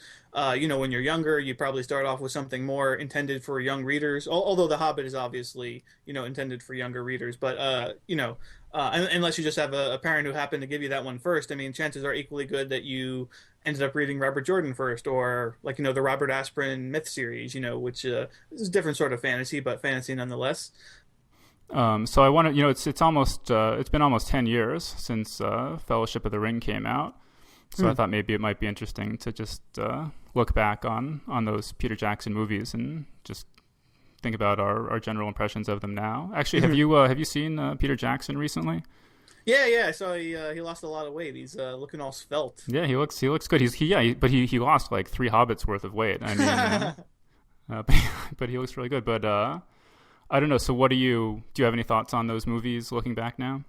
you know, when you're younger, you probably start off with something more intended for young readers, although The Hobbit is obviously, you know, intended for younger readers. But, you know, unless you just have a parent who happened to give you that one first, I mean, chances are equally good that you ended up reading Robert Jordan first, or like, you know, the Robert Asprin myth series, you know, which is a different sort of fantasy, but fantasy nonetheless. So I want to, you know, it's been almost 10 years since Fellowship of the Ring came out. So I thought maybe it might be interesting to just look back on those Peter Jackson movies and just think about our general impressions of them now. Actually, have you seen Peter Jackson recently? Yeah. I saw he lost a lot of weight. He's looking all svelte. Yeah, he looks good. But he lost like 3 Hobbits worth of weight. I mean, but he looks really good. But I don't know. So do you have any thoughts on those movies looking back now?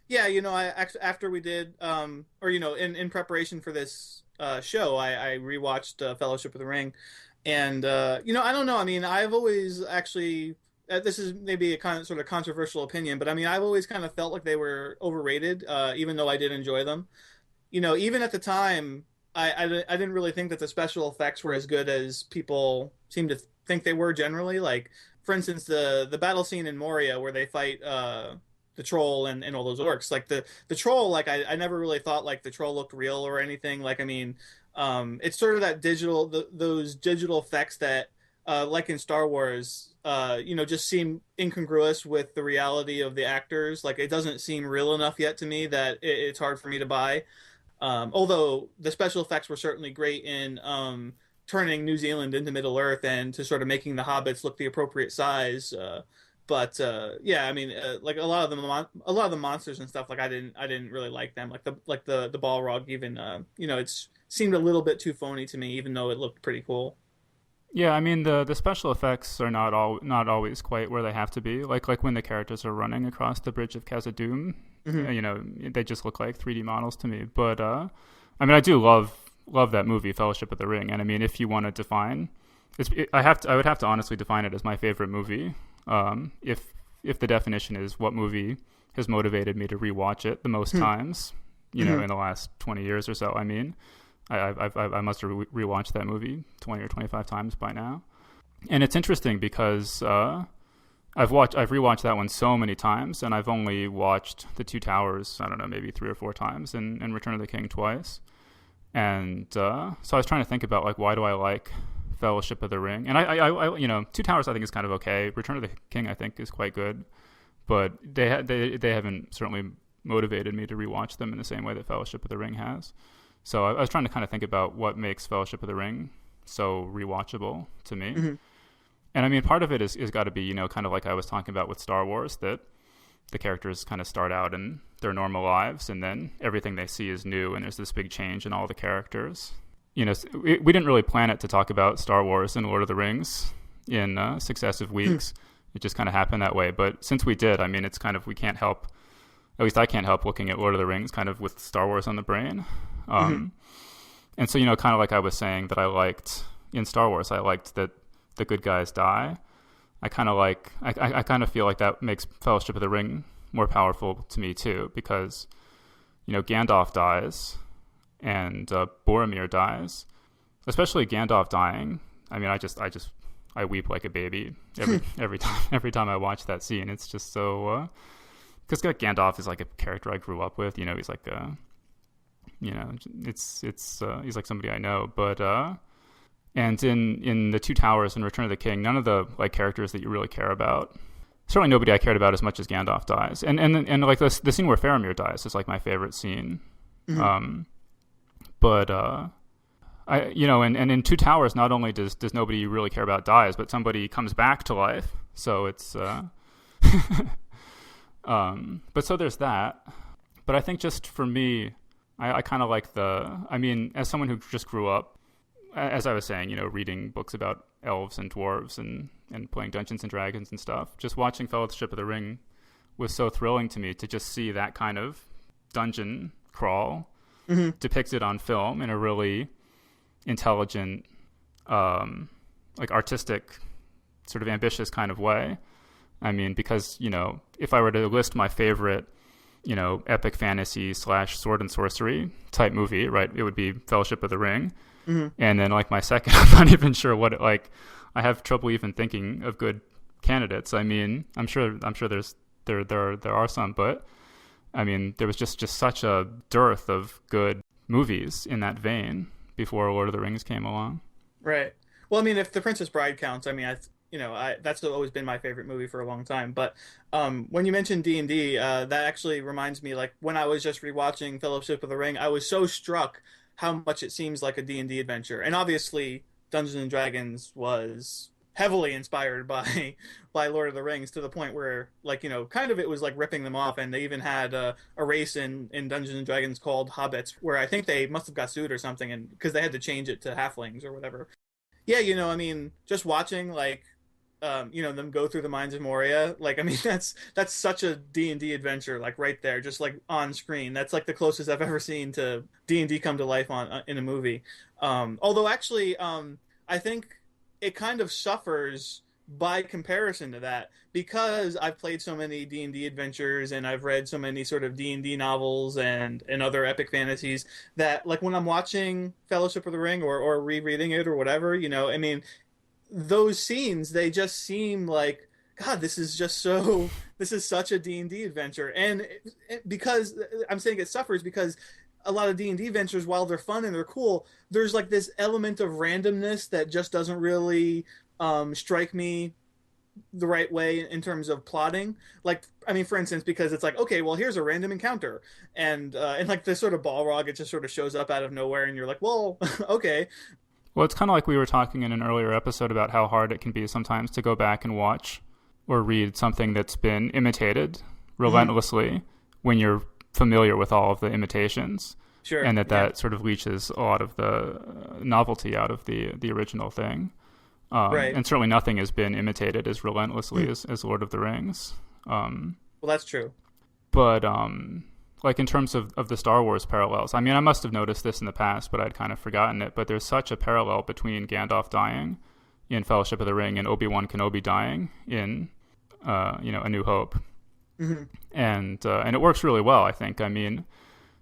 Yeah, you know, I actually, after we did, or, you know, in preparation for this show, I rewatched Fellowship of the Ring. And, you know, I don't know. I mean, I've always actually, this is maybe a kind of sort of controversial opinion, but I mean, I've always kind of felt like they were overrated, even though I did enjoy them. You know, even at the time, I didn't really think that the special effects were as good as people seem to think they were generally. Like, for instance, the battle scene in Moria where they fight the troll and all those orcs. Like the troll, like I never really thought like the troll looked real or anything. Like, I mean, it's sort of that those digital effects that like in Star Wars, you know, just seem incongruous with the reality of the actors. Like, it doesn't seem real enough yet to me that it's hard for me to buy. Although the special effects were certainly great in turning New Zealand into Middle Earth and to sort of making the hobbits look the appropriate size. But yeah, I mean, like a lot of the monsters and stuff, like I didn't really like them. Like the Balrog, even you know, it's seemed a little bit too phony to me, even though it looked pretty cool. Yeah, I mean the special effects are not always quite where they have to be. Like when the characters are running across the bridge of Khazad-dûm, you know, they just look like 3D models to me. But I mean, I do love that movie, Fellowship of the Ring. And I mean, if you want to define, I would have to honestly define it as my favorite movie. If the definition is what movie has motivated me to rewatch it the most times, you know, in the last 20 years or so. I mean, I must have rewatched that movie 20 or 25 times by now. And it's interesting because I've rewatched that one so many times, and I've only watched The Two Towers, I don't know, maybe 3 or 4 times, and Return of the King twice. And so I was trying to think about, like, why do I like Fellowship of the Ring? And I you know, Two Towers I think is kind of okay. Return of the King I think is quite good, but they haven't certainly motivated me to rewatch them in the same way that Fellowship of the Ring has. So I was trying to kind of think about what makes Fellowship of the Ring so rewatchable to me. And I mean, part of it is got to be, you know, kind of like I was talking about with Star Wars, that the characters kind of start out in their normal lives, and then everything they see is new, and there's this big change in all the characters. You know, we didn't really plan it to talk about Star Wars and Lord of the Rings in successive weeks. It just kind of happened that way. But since we did, I mean, it's kind of, we can't help, at least I can't help looking at Lord of the Rings kind of with Star Wars on the brain. And so, you know, kind of like I was saying that I liked in Star Wars, I liked that the good guys die. I kind of feel like that makes Fellowship of the Ring more powerful to me too, because, you know, Gandalf dies and Boromir dies, especially Gandalf dying. I mean, I weep like a baby every time I watch that scene. It's just so, because Gandalf is like a character I grew up with. You know, he's like you know, he's like somebody I know. But and in The Two Towers and Return of the King, none of the like characters that you really care about. Certainly nobody I cared about as much as Gandalf dies. And like the scene where Faramir dies is like my favorite scene. But I, you know, and in Two Towers, not only does nobody you really care about dies, but somebody comes back to life. So it's but so there's that. But I think just for me, I kind of like I mean, as someone who just grew up, as I was saying, you know, reading books about elves and dwarves and playing Dungeons and Dragons and stuff, just watching Fellowship of the Ring was so thrilling to me to just see that kind of dungeon crawl depicted on film in a really intelligent, like artistic, sort of ambitious kind of way. I mean, because, you know, if I were to list my favorite, you know, epic fantasy / sword and sorcery type movie, right, it would be Fellowship of the Ring. And then like my second, I'm not even sure what it, like, I have trouble even thinking of good candidates. I mean, I'm sure there are some, but I mean, there was just such a dearth of good movies in that vein before Lord of the Rings came along. Right. Well, I mean, if The Princess Bride counts, I mean, that's always been my favorite movie for a long time. But when you mentioned D&D, that actually reminds me, like, when I was just rewatching Fellowship of the Ring, I was so struck how much it seems like a D&D adventure. And obviously, Dungeons and Dragons was heavily inspired by Lord of the Rings, to the point where, like, you know, kind of it was like ripping them off. And they even had a race in Dungeons and Dragons called Hobbits, where I think they must have got sued or something, and because they had to change it to halflings or whatever. Yeah, you know, I mean, just watching, like, you know, them go through the mines of Moria, like, I mean, that's such a D&D adventure, like, right there, just like on screen. That's like the closest I've ever seen to D&D come to life in a movie. Although actually, I think it kind of suffers by comparison to that, because I've played so many D&D adventures and I've read so many sort of D&D novels and other epic fantasies, that, like, when I'm watching Fellowship of the Ring or rereading it or whatever, you know, I mean, those scenes, they just seem like, God, this is such a D&D adventure. And because I'm saying it suffers, because a lot of D&D adventures, while they're fun and they're cool, there's like this element of randomness that just doesn't really strike me the right way in terms of plotting. Like, I mean, for instance, because it's like, okay, well, here's a random encounter, and like this sort of Balrog, it just sort of shows up out of nowhere, and you're like, well, okay. Well, it's kind of like we were talking in an earlier episode about how hard it can be sometimes to go back and watch or read something that's been imitated relentlessly when you're familiar with all of the imitations. Sure. And that sort of leaches a lot of the novelty out of the original thing. Right. And certainly nothing has been imitated as relentlessly as Lord of the Rings. Well, that's true. But like in terms of the Star Wars parallels, I mean, I must have noticed this in the past, but I'd kind of forgotten it. But there's such a parallel between Gandalf dying in Fellowship of the Ring and Obi-Wan Kenobi dying in, you know, A New Hope. And it works really well, I think. I mean,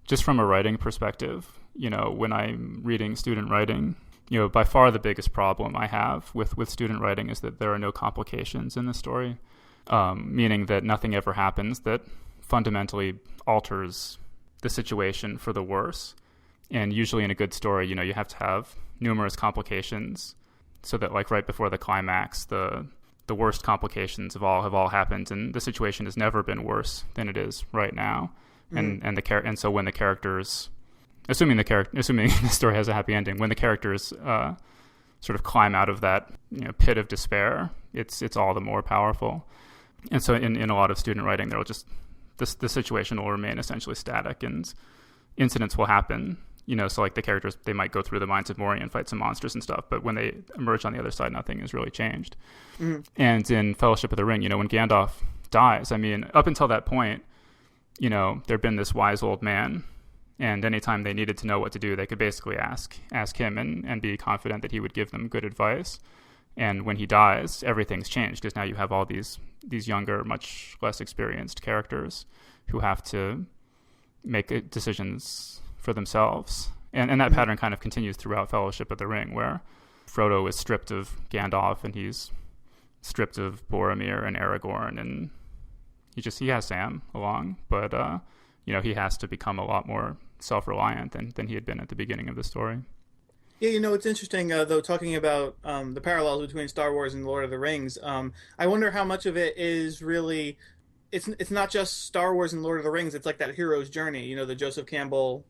just from a writing perspective, you know, when I'm reading student writing, you know, by far the biggest problem I have with student writing is that there are no complications in the story, meaning that nothing ever happens that fundamentally alters the situation for the worse. And usually in a good story, you know, you have to have numerous complications so that, like, right before the climax, the worst complications of all have all happened, and the situation has never been worse than it is right now. And so when the characters, assuming the story has a happy ending, when the characters sort of climb out of that, you know, pit of despair, it's all the more powerful. And so in a lot of student writing, there will just the situation will remain essentially static, and incidents will happen. You know, so like the characters, they might go through the mines of Moria and fight some monsters and stuff, but when they emerge on the other side, nothing has really changed. And in Fellowship of the Ring, you know, when Gandalf dies, I mean, up until that point, you know, there'd been this wise old man, and anytime they needed to know what to do, they could basically ask him and be confident that he would give them good advice. And when he dies, everything's changed, because now you have all these younger, much less experienced characters who have to make decisions for themselves. And that pattern kind of continues throughout Fellowship of the Ring, where Frodo is stripped of Gandalf and he's stripped of Boromir and Aragorn, and he has Sam along, but you know, he has to become a lot more self-reliant than he had been at the beginning of the story. Yeah, you know, it's interesting, though, talking about the parallels between Star Wars and Lord of the Rings. I wonder how much of it is really, it's not just Star Wars and Lord of the Rings, it's like that hero's journey, you know, the Joseph Campbell,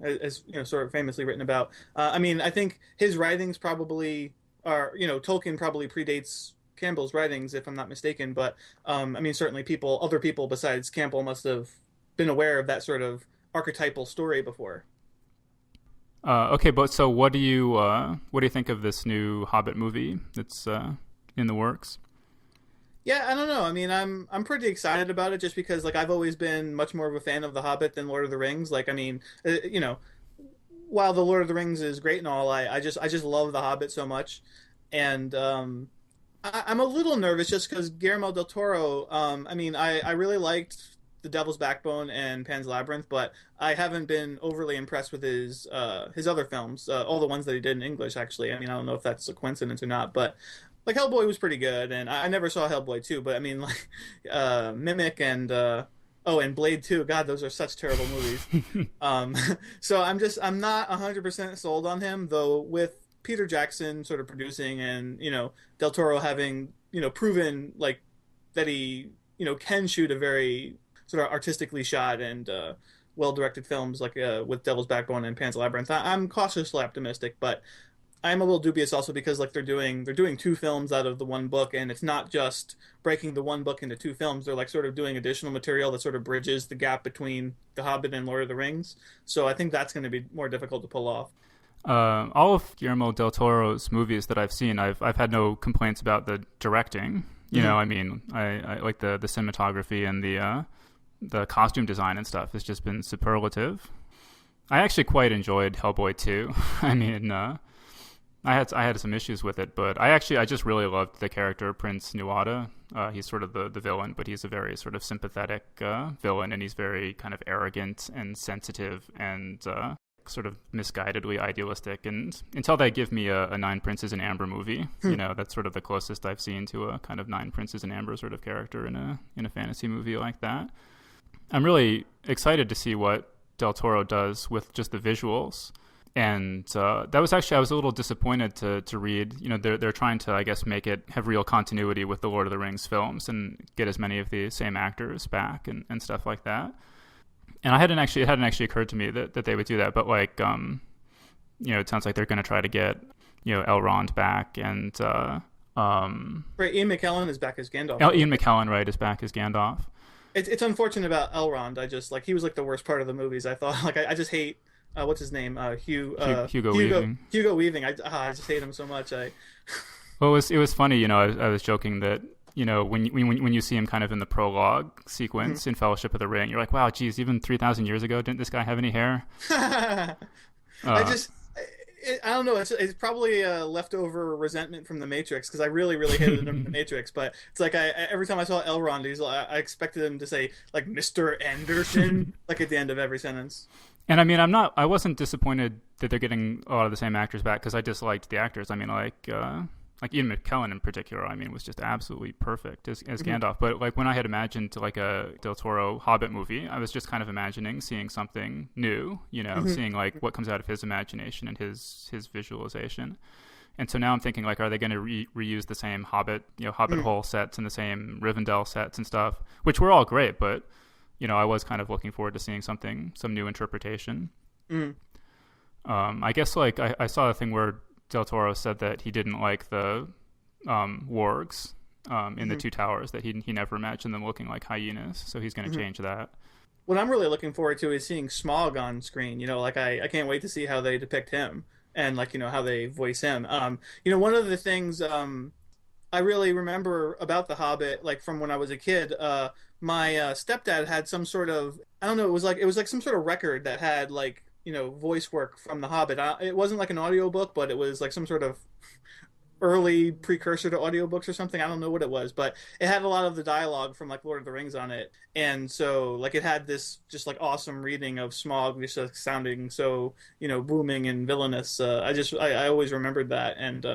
as you know, sort of famously written about. I mean, I think his writings probably are, you know, Tolkien probably predates Campbell's writings, if I'm not mistaken, but I mean, certainly other people besides Campbell must have been aware of that sort of archetypal story before. Okay, but so what do you think of this new Hobbit movie that's in the works? Yeah, I don't know. I mean, I'm pretty excited about it just because like I've always been much more of a fan of The Hobbit than Lord of the Rings. Like, I mean, you know, while The Lord of the Rings is great and all, I just love The Hobbit so much, and I'm a little nervous just because Guillermo del Toro. I mean, I really liked The Devil's Backbone and Pan's Labyrinth, but I haven't been overly impressed with his other films, all the ones that he did in English. Actually, I mean, I don't know if that's a coincidence or not, but like Hellboy was pretty good, and I never saw Hellboy 2, but I mean, like Mimic and oh, and Blade 2. God, those are such terrible movies. um, so I'm not 100% sold on him, though. With Peter Jackson sort of producing, and Del Toro having proven like that he can shoot a very sort of artistically shot and well directed films like with Devil's Backbone and Pan's Labyrinth. I'm cautiously optimistic, but I'm a little dubious also because like they're doing two films out of the one book, and it's not just breaking the one book into two films. They're like sort of doing additional material that sort of bridges the gap between The Hobbit and Lord of the Rings. So I think that's going to be more difficult to pull off. All of Guillermo del Toro's movies that I've seen, I've had no complaints about the directing. You know, I mean, I like the cinematography and the costume design and stuff has just been superlative. I actually quite enjoyed Hellboy 2. I mean, I had some issues with it, but I just really loved the character Prince Nuada. He's sort of the villain, but he's a very sort of sympathetic villain, and he's very kind of arrogant and sensitive and sort of misguidedly idealistic. And until they give me a Nine Princes in Amber movie, that's sort of the closest I've seen to a kind of Nine Princes in Amber sort of character in a fantasy movie like that. I'm really excited to see what Del Toro does with just the visuals. And that was actually, I was a little disappointed to read, they're trying to, I guess, have real continuity with the Lord of the Rings films and get as many of the same actors back and stuff like that. And it hadn't actually occurred to me that they would do that. But like, it sounds like they're going to try to get, Elrond back and... Right, Ian McKellen is back as Gandalf. Ian McKellen, right, is back as Gandalf. It's unfortunate about Elrond. I just, like, he was like the worst part of the movies, I thought. Like, I just hate... what's his name? Hugo Weaving. Hugo Weaving. I just hate him so much. Well, it was funny. I was joking that when you see him kind of in the prologue sequence in Fellowship of the Ring, you're like, wow, geez, even 3,000 years ago, didn't this guy have any hair? I don't know. It's probably a leftover resentment from The Matrix, because I really, really hated him in The Matrix. But it's like every time I saw Elrond, I expected him to say like Mr. Anderson like at the end of every sentence. And I mean, I wasn't disappointed that they're getting a lot of the same actors back, because I disliked the actors. I mean, like Ian McKellen in particular, I mean, was just absolutely perfect as Gandalf. But like when I had imagined like a Del Toro Hobbit movie, I was just kind of imagining seeing something new, seeing like what comes out of his imagination and his visualization. And so now I'm thinking, like, are they going to reuse the same Hobbit, Hobbit Hole sets and the same Rivendell sets and stuff, which were all great, but I was kind of looking forward to seeing some new interpretation. I guess like I saw a thing where Del Toro said that he didn't like the wargs in the Two Towers, that he never imagined them looking like hyenas, so he's going to change that. What I'm really looking forward to is seeing Smaug on screen. Like I can't wait to see how they depict him and like how they voice him. One of the things I really remember about The Hobbit, like from when I was a kid, my stepdad had some sort of, I don't know, it was like some sort of record that had like voice work from The Hobbit. It wasn't like an audiobook, but it was like some sort of early precursor to audiobooks or something. I don't know what it was, but it had a lot of the dialogue from like Lord of the Rings on it, and so like it had this just like awesome reading of Smaug, just like, sounding so booming and villainous. I always remembered that, and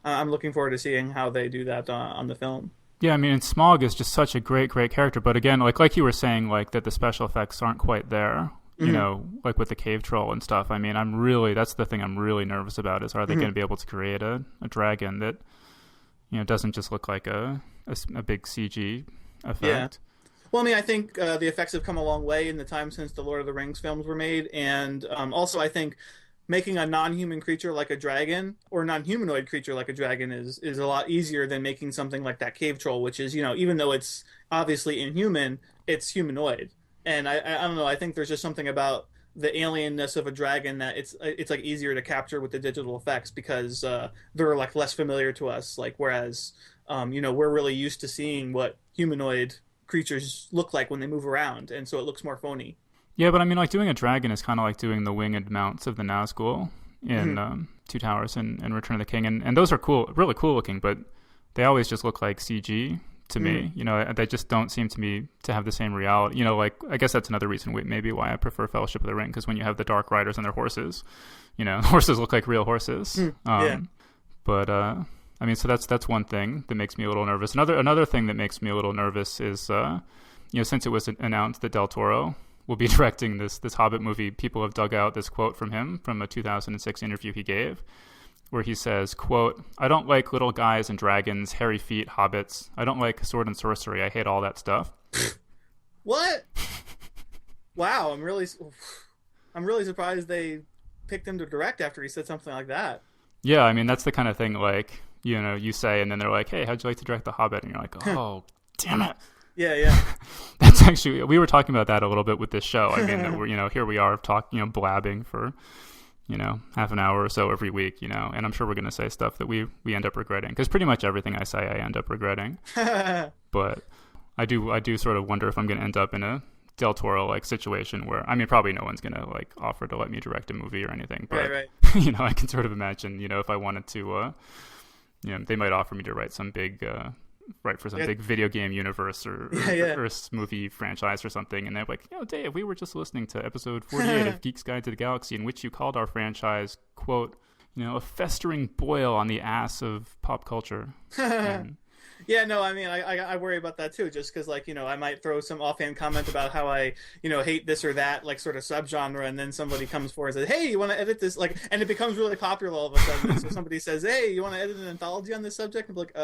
I'm looking forward to seeing how they do that on the film. Yeah, I mean, Smaug is just such a great character, but again, like you were saying, like that the special effects aren't quite there. Like with the cave troll and stuff. I mean, that's the thing I'm really nervous about, is are they going to be able to create a dragon that, doesn't just look like a big CG effect? Yeah. Well, I mean, I think the effects have come a long way in the time since the Lord of the Rings films were made. And also I think making a non-human creature like a dragon, or a non-humanoid creature like a dragon is a lot easier than making something like that cave troll, which is, even though it's obviously inhuman, it's humanoid. And I don't know, I think there's just something about the alienness of a dragon that it's like easier to capture with the digital effects, because they're like less familiar to us. Like, whereas we're really used to seeing what humanoid creatures look like when they move around, and so it looks more phony. Yeah, but I mean, like doing a dragon is kind of like doing the winged mounts of the Nazgul in Two Towers and Return of the King, and those are cool, really cool looking, but they always just look like CG to me. They just don't seem to me to have the same reality. Like I guess that's another reason maybe why I prefer Fellowship of the Ring, because when you have the dark riders and their horses, horses look like real horses. But I mean, so that's one thing that makes me a little nervous. Another thing that makes me a little nervous is since it was announced that Del Toro will be directing this Hobbit movie, people have dug out this quote from him from a 2006 interview he gave, where he says, quote, "I don't like little guys and dragons, hairy feet, hobbits. I don't like sword and sorcery. I hate all that stuff." What? Wow, I'm really surprised they picked him to direct after he said something like that. Yeah, I mean, that's the kind of thing like, you say, and then they're like, "Hey, how'd you like to direct The Hobbit?" And you're like, "Oh, damn it." Yeah. That's actually, we were talking about that a little bit with this show. I mean, that we're, here we are talking, blabbing for, half an hour or so every week, and I'm sure we're going to say stuff that we end up regretting, because pretty much everything I say, I end up regretting. But I do sort of wonder if I'm going to end up in a Del Toro like situation where, I mean, probably no one's going to like offer to let me direct a movie or anything, but right. I can sort of imagine, if I wanted to, they might offer me to write some big, for some big video game universe or movie franchise or something, and they're like, Dave, we were just listening to episode 48 of Geek's Guide to the Galaxy, in which you called our franchise, quote, a festering boil on the ass of pop culture. Yeah, no, I mean, I worry about that too, just because, like, I might throw some offhand comment about how I, hate this or that, like, sort of subgenre, and then somebody comes forward and says, "Hey, you want to edit this?" Like, and it becomes really popular all of a sudden. So somebody says, "Hey, you want to edit an anthology on this subject?" I'm like,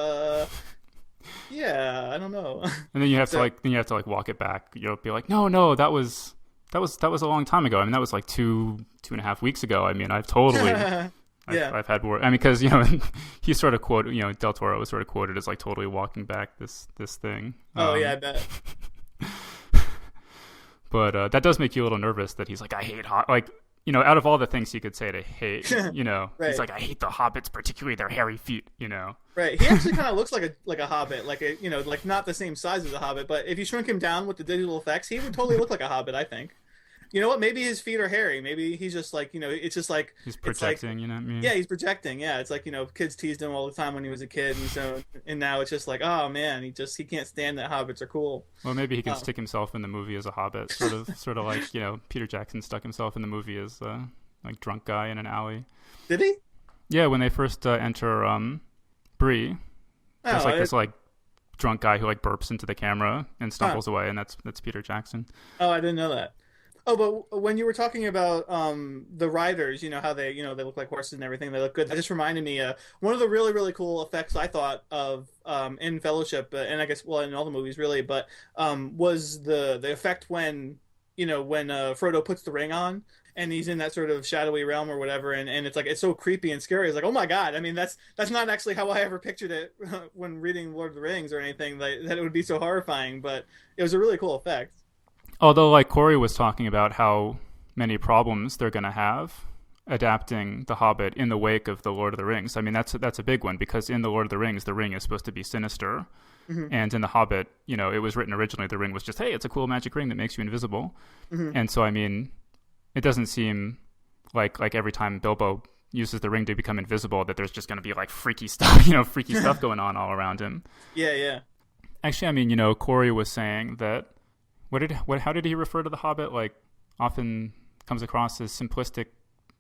yeah, I don't know. And then you have to walk it back. You'll be like, no, that was a long time ago. I mean, that was like 2.5 weeks ago. I mean, I've totally, I've had more. I mean, because he sort of quoted, Del Toro was sort of quoted as like totally walking back this thing. Yeah, I bet. But that does make you a little nervous that he's like, I hate out of all the things he could say to hate, right. He's like, I hate the hobbits, particularly their hairy feet, Right. He actually kind of looks like a hobbit, like like not the same size as a hobbit, but if you shrink him down with the digital effects, he would totally look like a hobbit, I think. You know what? Maybe his feet are hairy. Maybe he's just like, it's just like he's projecting. Like, you know what I mean? Yeah, he's projecting. Yeah, it's like kids teased him all the time when he was a kid, and now it's just like, oh man, he can't stand that hobbits are cool. Well, maybe he can stick himself in the movie as a hobbit, sort of like Peter Jackson stuck himself in the movie as like drunk guy in an alley. Did he? Yeah, when they first enter Bree, there's this like drunk guy who like burps into the camera and stumbles away, and that's Peter Jackson. Oh, I didn't know that. Oh, but when you were talking about the riders, how they they look like horses and everything, they look good. That just reminded me one of the really, really cool effects I thought of in Fellowship, and I guess in all the movies really, but was the effect when Frodo puts the ring on and he's in that sort of shadowy realm or whatever, and it's like it's so creepy and scary. It's like, oh my god! I mean, that's not actually how I ever pictured it when reading Lord of the Rings or anything, that it would be so horrifying, but it was a really cool effect. Although, like Corey was talking about how many problems they're going to have adapting The Hobbit in the wake of The Lord of the Rings. I mean, that's a big one, because in The Lord of the Rings, the ring is supposed to be sinister. Mm-hmm. And in The Hobbit, it was written originally, the ring was just, hey, it's a cool magic ring that makes you invisible. Mm-hmm. And so, I mean, it doesn't seem like every time Bilbo uses the ring to become invisible that there's just going to be like freaky stuff, stuff going on all around him. Yeah. Actually, I mean, Corey was saying that how did he refer to The Hobbit? Like, often comes across as simplistic,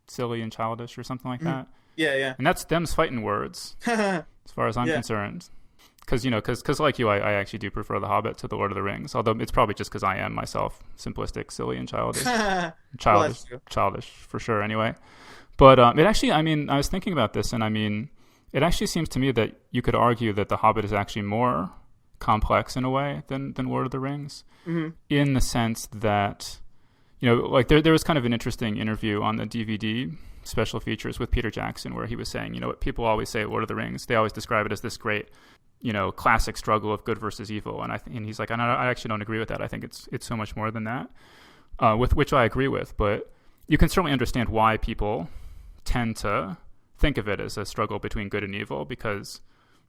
silly, and childish, or something like that. Yeah. And that's them's fighting words, as far as I'm concerned. Because like you, I actually do prefer The Hobbit to The Lord of the Rings. Although it's probably just because I am myself simplistic, silly, and childish. Childish for sure. Anyway, but it actually, I mean, I was thinking about this, and I mean, it actually seems to me that you could argue that The Hobbit is actually more complex in a way than Lord of the Rings, in the sense that, like there was kind of an interesting interview on the DVD special features with Peter Jackson where he was saying, what people always say at Lord of the Rings, they always describe it as this great, classic struggle of good versus evil, and he's like, I actually don't agree with that. I think it's so much more than that, with which I agree with, but you can certainly understand why people tend to think of it as a struggle between good and evil, because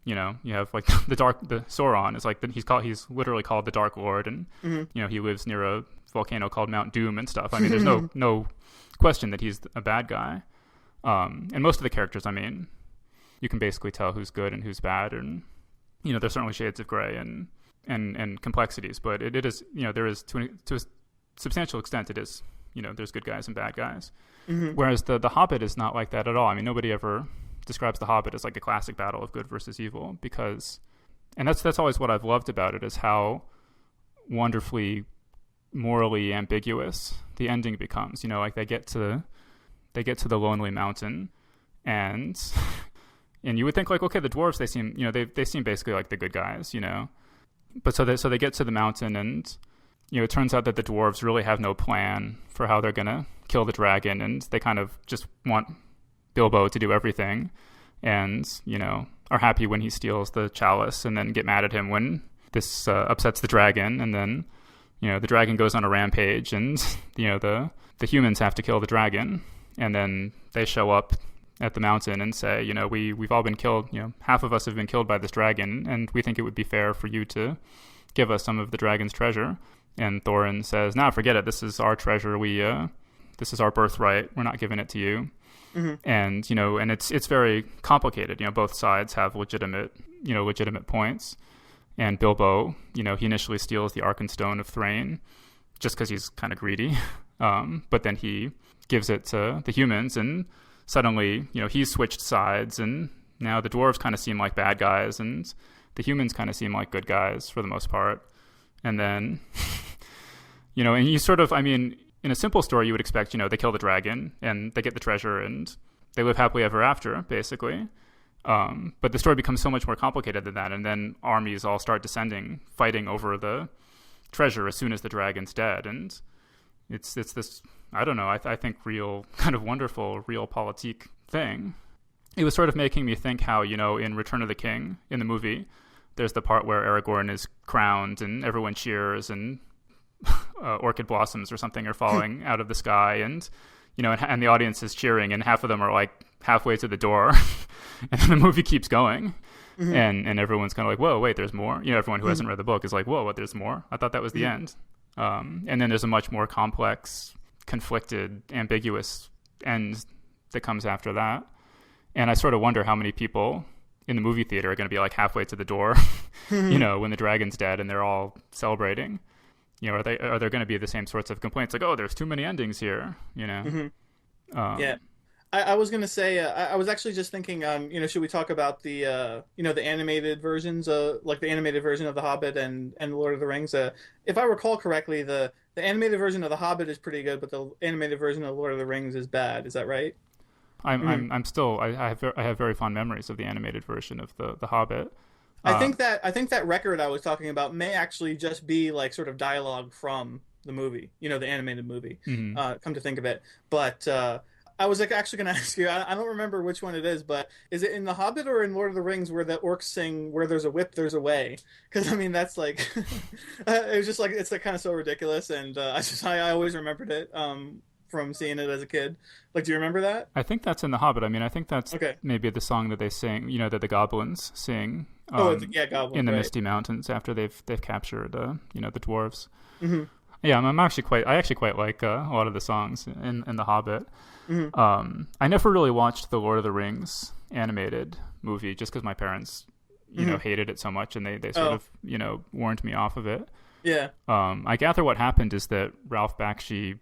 You know, you have like the Sauron is like he's literally called the Dark Lord, and you know, he lives near a volcano called Mount Doom and stuff. I mean, there's no question that he's a bad guy. And most of the characters, I mean, you can basically tell who's good and who's bad, and you know, there's certainly shades of gray and complexities, but it is, you know, there is to a substantial extent, it is, you know, there's good guys and bad guys. Whereas the Hobbit is not like that at all. I mean, nobody ever describes the Hobbit as like a classic battle of good versus evil, because, and that's always what I've loved about it, is how wonderfully morally ambiguous the ending becomes. You know, like they get to the Lonely Mountain, and you would think like, okay, the dwarves, they seem, you know, they seem basically like the good guys, you know, but so they get to the mountain, and you know, it turns out that the dwarves really have no plan for how they're gonna kill the dragon, and they kind of just want Bilbo to do everything, and you know, are happy when he steals the chalice, and then get mad at him when this upsets the dragon, and then you know, the dragon goes on a rampage, and you know, the humans have to kill the dragon, and then they show up at the mountain and say, you know, we've all been killed, you know, half of us have been killed by this dragon, and we think it would be fair for you to give us some of the dragon's treasure. And Thorin says, nah, forget it, this is our treasure, this is our birthright, we're not giving it to you. And you know, and it's very complicated. You know, both sides have legitimate points. And Bilbo, you know, he initially steals the Arkenstone of Thrain just because he's kind of greedy, but then he gives it to the humans, and suddenly, you know, he's switched sides, and now the dwarves kind of seem like bad guys, and the humans kind of seem like good guys for the most part. And then, you know, and you sort of, I mean, in a simple story, you would expect, you know, they kill the dragon and they get the treasure and they live happily ever after, basically. But the story becomes so much more complicated than that. And then armies all start descending, fighting over the treasure as soon as the dragon's dead. And it's this, I don't know, I think real kind of wonderful realpolitik thing. It was sort of making me think how, you know, in Return of the King, in the movie, there's the part where Aragorn is crowned and everyone cheers, and orchid blossoms or something are falling out of the sky, and you know, and the audience is cheering, and half of them are like halfway to the door, and then the movie keeps going, and everyone's kind of like, whoa, wait, there's more. You know, everyone who hasn't read the book is like, whoa, what, there's more? I thought that was the end. And then there's a much more complex, conflicted, ambiguous end that comes after that. And I sort of wonder how many people in the movie theater are going to be like halfway to the door, you know, when the dragon's dead and they're all celebrating. You know, are there going to be the same sorts of complaints like, oh, there's too many endings here, you know? Yeah. I was going to say, I was actually just thinking, you know, should we talk about the, you know, the animated versions, like the animated version of The Hobbit and Lord of the Rings? If I recall correctly, the animated version of The Hobbit is pretty good, but the animated version of Lord of the Rings is bad. Is that right? I have very fond memories of the animated version of the Hobbit. I think that record I was talking about may actually just be like sort of dialogue from the movie, you know, the animated movie. Come to think of it, but I was like actually going to ask you. I don't remember which one it is, but is it in The Hobbit or in Lord of the Rings where the orcs sing "Where there's a whip, there's a way"? Because I mean, that's like it was just like it's like kind of so ridiculous, and I always remembered it. From seeing it as a kid. Like, do you remember that? I think that's in The Hobbit. I mean, I think that's maybe the song that they sing, you know, that the goblins sing goblins, in the Misty Mountains after they've captured, you know, the dwarves. Yeah, I actually quite like a lot of the songs in The Hobbit. I never really watched the Lord of the Rings animated movie just because my parents, you know, hated it so much, and they sort of, you know, warned me off of it. Yeah. I gather what happened is that Ralph Bakshi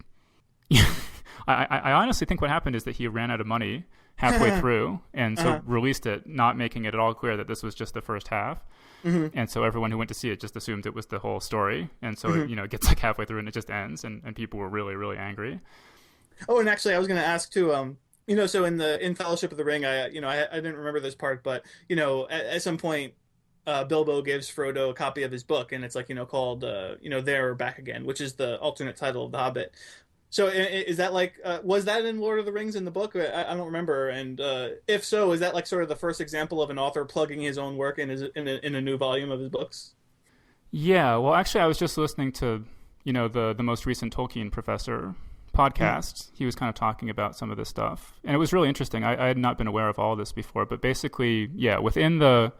I honestly think what happened is that he ran out of money halfway through, and so released it, not making it at all clear that this was just the first half. And so everyone who went to see it just assumed it was the whole story, and so it, you know, it gets like halfway through and it just ends, and people were really, really angry. Oh, and actually, I was going to ask too. You know, so in Fellowship of the Ring, I didn't remember this part, but you know, at some point, Bilbo gives Frodo a copy of his book, and it's like, you know, called you know, There or Back Again, which is the alternate title of The Hobbit. So is that like, was that in Lord of the Rings in the book? I don't remember. And if so, is that like sort of the first example of an author plugging his own work in a new volume of his books? Yeah, well, actually, I was just listening to, you know, the most recent Tolkien Professor podcast. He was kind of talking about some of this stuff. And it was really interesting. I had not been aware of all of this before. But basically, yeah, within the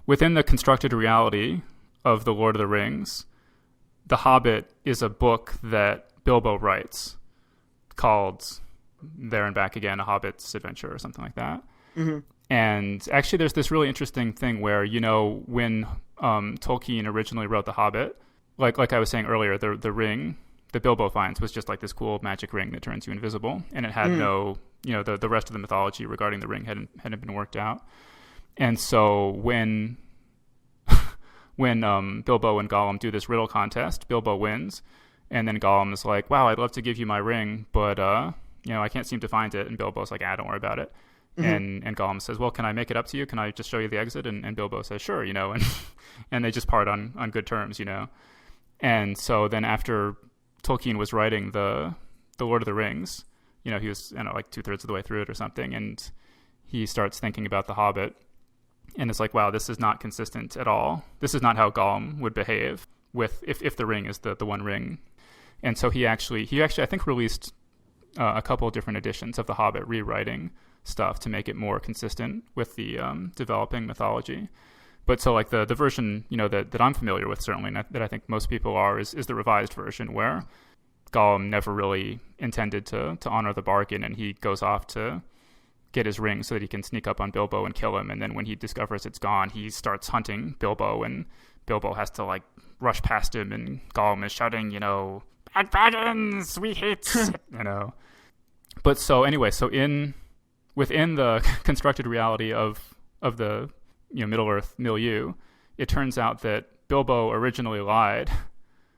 within the constructed reality of The Lord of the Rings, The Hobbit is a book that Bilbo writes called There and Back Again, A Hobbit's Adventure or something like that. Mm-hmm. And actually there's this really interesting thing where, when Tolkien originally wrote The Hobbit, like I was saying earlier, the ring that Bilbo finds was just like this cool magic ring that turns you invisible, and it had no, the rest of the mythology regarding the ring hadn't been worked out. And so when Bilbo and Gollum do this riddle contest, Bilbo wins, and then Gollum is like, "Wow, I'd love to give you my ring, but I can't seem to find it." And Bilbo's like, "Don't worry about it." Mm-hmm. And Gollum says, "Well, can I make it up to you? Can I just show you the exit?" And Bilbo says, "Sure," and they just part on good terms, And so then after Tolkien was writing the Lord of the Rings, he was like 2/3 of the way through it or something, and he starts thinking about the Hobbit, and it's like, wow, this is not consistent at all. This is not how Gollum would behave with if the ring is the one ring. And so he actually I think released a couple of different editions of the Hobbit, rewriting stuff to make it more consistent with the developing mythology. But so like the version that I'm familiar with, certainly, and that I think most people are, is the revised version, where Gollum never really intended to honor the bargain, and he goes off to get his ring so that he can sneak up on Bilbo and kill him. And then when he discovers it's gone, he starts hunting Bilbo, and Bilbo has to like rush past him, and Gollum is shouting, "Bad dragons, we hate," But so anyway, within the constructed reality of the Middle-earth milieu, it turns out that Bilbo originally lied.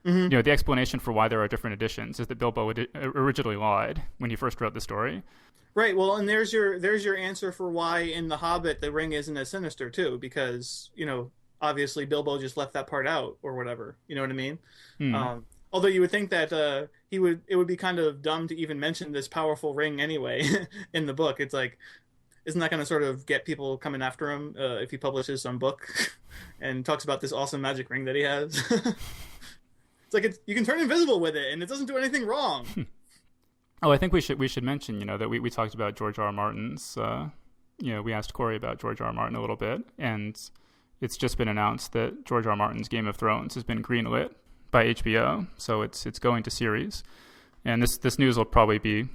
Mm-hmm. The explanation for why there are different editions is that Bilbo originally lied when he first wrote the story. Right. Well, and there's your answer for why in The Hobbit the ring isn't as sinister too, because obviously Bilbo just left that part out or whatever. You know what I mean? Mm. Although you would think that it would be kind of dumb to even mention this powerful ring anyway in the book. It's like, isn't that going to sort of get people coming after him if he publishes some book and talks about this awesome magic ring that he has? It's like you can turn invisible with it, and it doesn't do anything wrong. Oh, I think we should mention, that we talked about George R. R. Martin's. We asked Corey about George R. R. Martin a little bit, and it's just been announced that George R. R. Martin's Game of Thrones has been greenlit by HBO, so it's going to series, and this news will probably be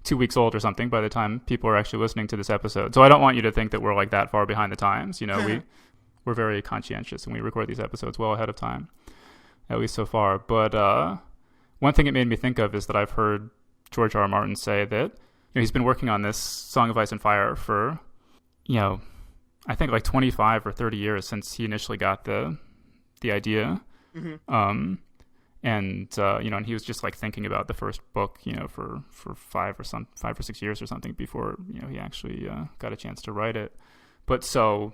2 weeks old or something by the time people are actually listening to this episode. So I don't want you to think that we're like that far behind the times. We're very conscientious, and we record these episodes well ahead of time, at least so far. But one thing it made me think of is that I've heard George R. R. Martin say that he's been working on this Song of Ice and Fire for I think like 25 or 30 years since he initially got the idea. Mm-hmm. And he was just like thinking about the first book, for 5 or 6 years or something before, he actually got a chance to write it. But so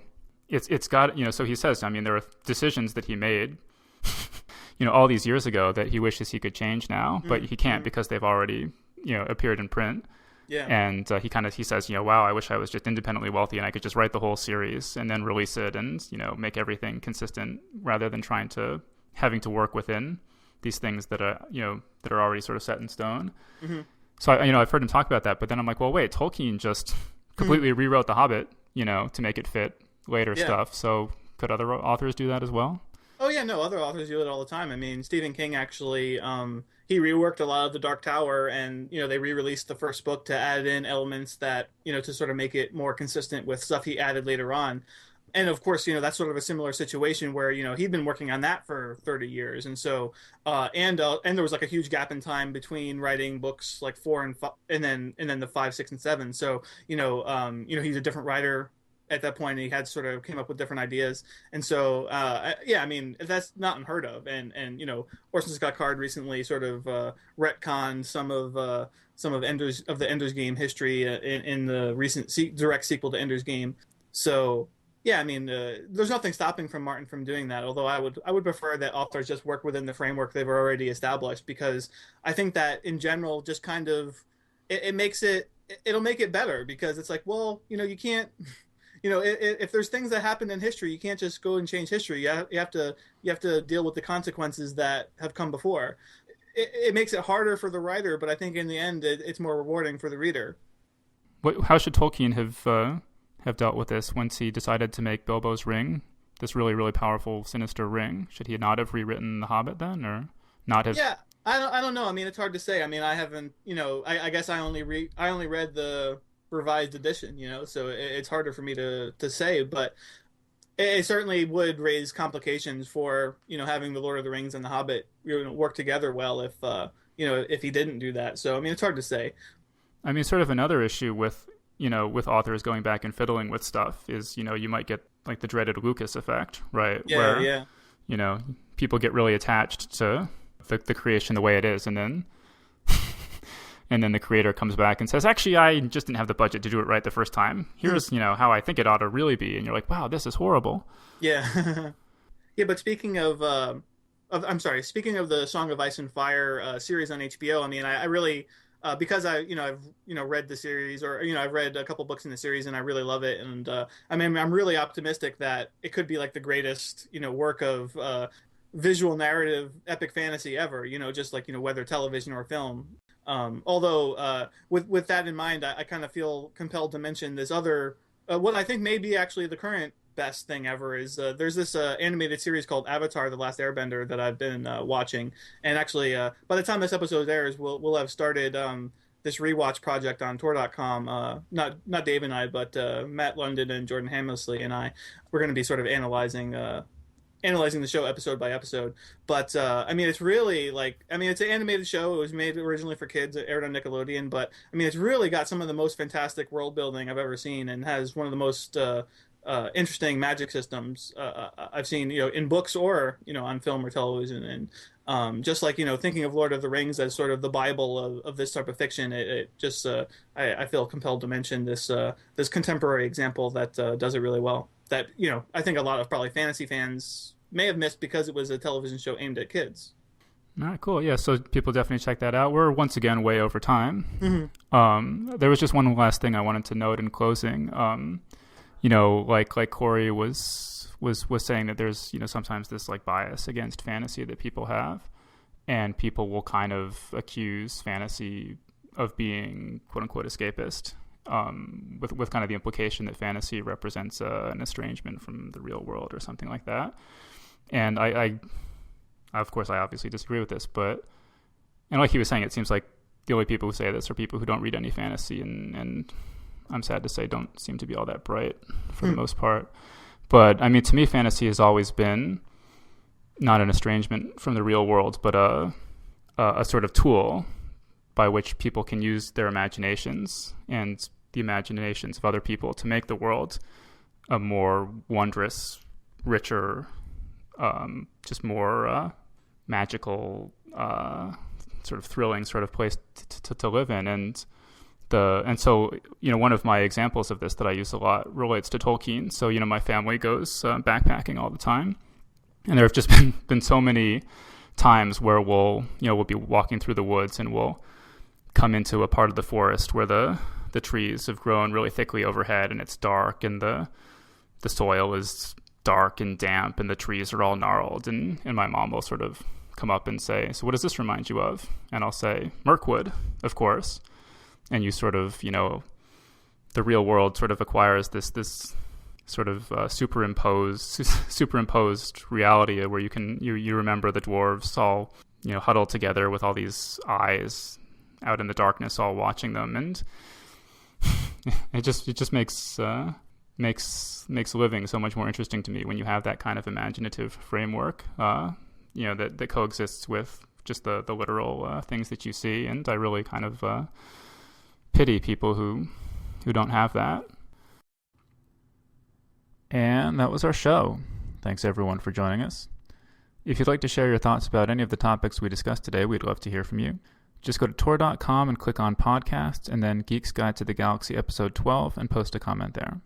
it's got, so he says, there are decisions that he made, all these years ago that he wishes he could change now, but he can't because they've already, appeared in print. Yeah. And he says, wow, I wish I was just independently wealthy and I could just write the whole series and then release it and, make everything consistent rather than having to work within these things that are already sort of set in stone. Mm-hmm. So I've heard him talk about that, but then I'm like, well, wait, Tolkien just completely rewrote The Hobbit, to make it fit later stuff. So could other authors do that as well? Oh yeah, no, other authors do it all the time. Stephen King actually, he reworked a lot of The Dark Tower, and they re-released the first book to add in elements that to sort of make it more consistent with stuff he added later on. And of course, that's sort of a similar situation where he'd been working on that for 30 years, and so and there was like a huge gap in time between writing books like 4 and 5, and then the 5, 6, and 7. So he's a different writer at that point, and he had sort of came up with different ideas, and so that's not unheard of. And Orson Scott Card recently sort of retconned some of the Ender's Game history in the recent direct sequel to Ender's Game. So. Yeah, there's nothing stopping from Martin from doing that. Although I would prefer that authors just work within the framework they've already established, because I think that in general, just kind of it'll make it better, because it's like, well, you can't, if there's things that happen in history, you can't just go and change history. You have to deal with the consequences that have come before. It makes it harder for the writer, but I think in the end, it's more rewarding for the reader. How should Tolkien have have dealt with this once he decided to make Bilbo's ring this really, really powerful, sinister ring? Should he not have rewritten The Hobbit then, or not have? Yeah, I don't know. I mean, it's hard to say. I mean, I haven't, I guess I only read the revised edition, so it's harder for me to say, but it certainly would raise complications for, having the Lord of the Rings and the Hobbit, work together well if he didn't do that. So, I mean, it's hard to say. I mean, sort of another issue with authors going back and fiddling with stuff is, you might get like the dreaded Lucas effect, right? Yeah, Where, people get really attached to the creation the way it is, and then the creator comes back and says, actually, I just didn't have the budget to do it right the first time. Here's, how I think it ought to really be. And you're like, wow, this is horrible. Yeah. Yeah, but speaking of speaking of the Song of Ice and Fire series on HBO, I mean, I really, because I've read the series, or, I've read a couple books in the series and I really love it. And I mean, I'm really optimistic that it could be like the greatest, work of visual narrative epic fantasy ever, just like, whether television or film. Although with that in mind, I kind of feel compelled to mention this other, what I think may be actually the current best thing ever is there's this animated series called Avatar: The Last Airbender that I've been watching, and actually by the time this episode airs, we'll have started this rewatch project on Tor.com. Not Dave and I, but Matt London and Jordan Hammersley and we're going to be sort of analyzing the show episode by episode. But I mean, it's really it's an animated show. It was made originally for kids. It aired on Nickelodeon, but I mean, it's really got some of the most fantastic world building I've ever seen, and has one of the most interesting magic systems I've seen, in books or on film or television. And just like thinking of Lord of the Rings as sort of the Bible of this type of fiction, it just I feel compelled to mention this contemporary example that does it really well. That I think a lot of probably fantasy fans may have missed because it was a television show aimed at kids. All right, cool. Yeah, so people definitely check that out. We're once again way over time. Mm-hmm. There was just one last thing I wanted to note in closing. Like Corey was saying that there's sometimes this like bias against fantasy that people have, and people will kind of accuse fantasy of being quote unquote escapist, with kind of the implication that fantasy represents an estrangement from the real world or something like that. And I of course I obviously disagree with this, but like he was saying, it seems like the only people who say this are people who don't read any fantasy, and I'm sad to say don't seem to be all that bright for the most part. But I mean, to me, fantasy has always been not an estrangement from the real world, but a sort of tool by which people can use their imaginations and the imaginations of other people to make the world a more wondrous, richer, just more magical, sort of thrilling sort of place to live in. And so one of my examples of this that I use a lot relates to Tolkien. So my family goes backpacking all the time, and there have just been so many times where we'll be walking through the woods and we'll come into a part of the forest where the trees have grown really thickly overhead, and it's dark, and the soil is dark and damp, and the trees are all gnarled, and my mom will sort of come up and say, "So what does this remind you of?" And I'll say, "Mirkwood, of course." And you sort of, the real world sort of acquires this sort of superimposed reality where you remember the dwarves all, huddled together with all these eyes out in the darkness, all watching them. And it just makes living so much more interesting to me when you have that kind of imaginative framework, that coexists with just the literal things that you see. And I really kind of pity people who don't have that. And that was our show. Thanks everyone for joining us. If you'd like to share your thoughts about any of the topics we discussed today, we'd love to hear from you. Just go to Tor.com and click on podcasts, and then Geek's Guide to the Galaxy episode 12, and post a comment there.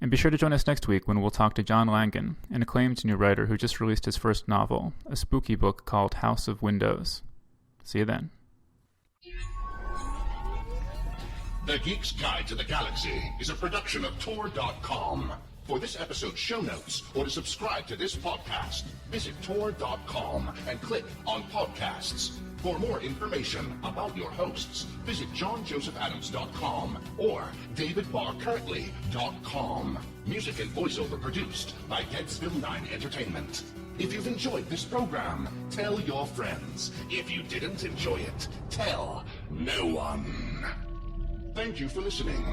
And be sure to join us next week when we'll talk to John Langan, an acclaimed new writer who just released his first novel, a spooky book called House of Windows. See you then. The Geek's Guide to the Galaxy is a production of Tor.com. For this episode's show notes, or to subscribe to this podcast, visit Tor.com and click on podcasts. For more information about your hosts, visit johnjosephadams.com or davidbarcurrently.com. Music and voiceover produced by Deadsville 9 Entertainment. If you've enjoyed this program, tell your friends. If you didn't enjoy it, tell no one. Thank you for listening.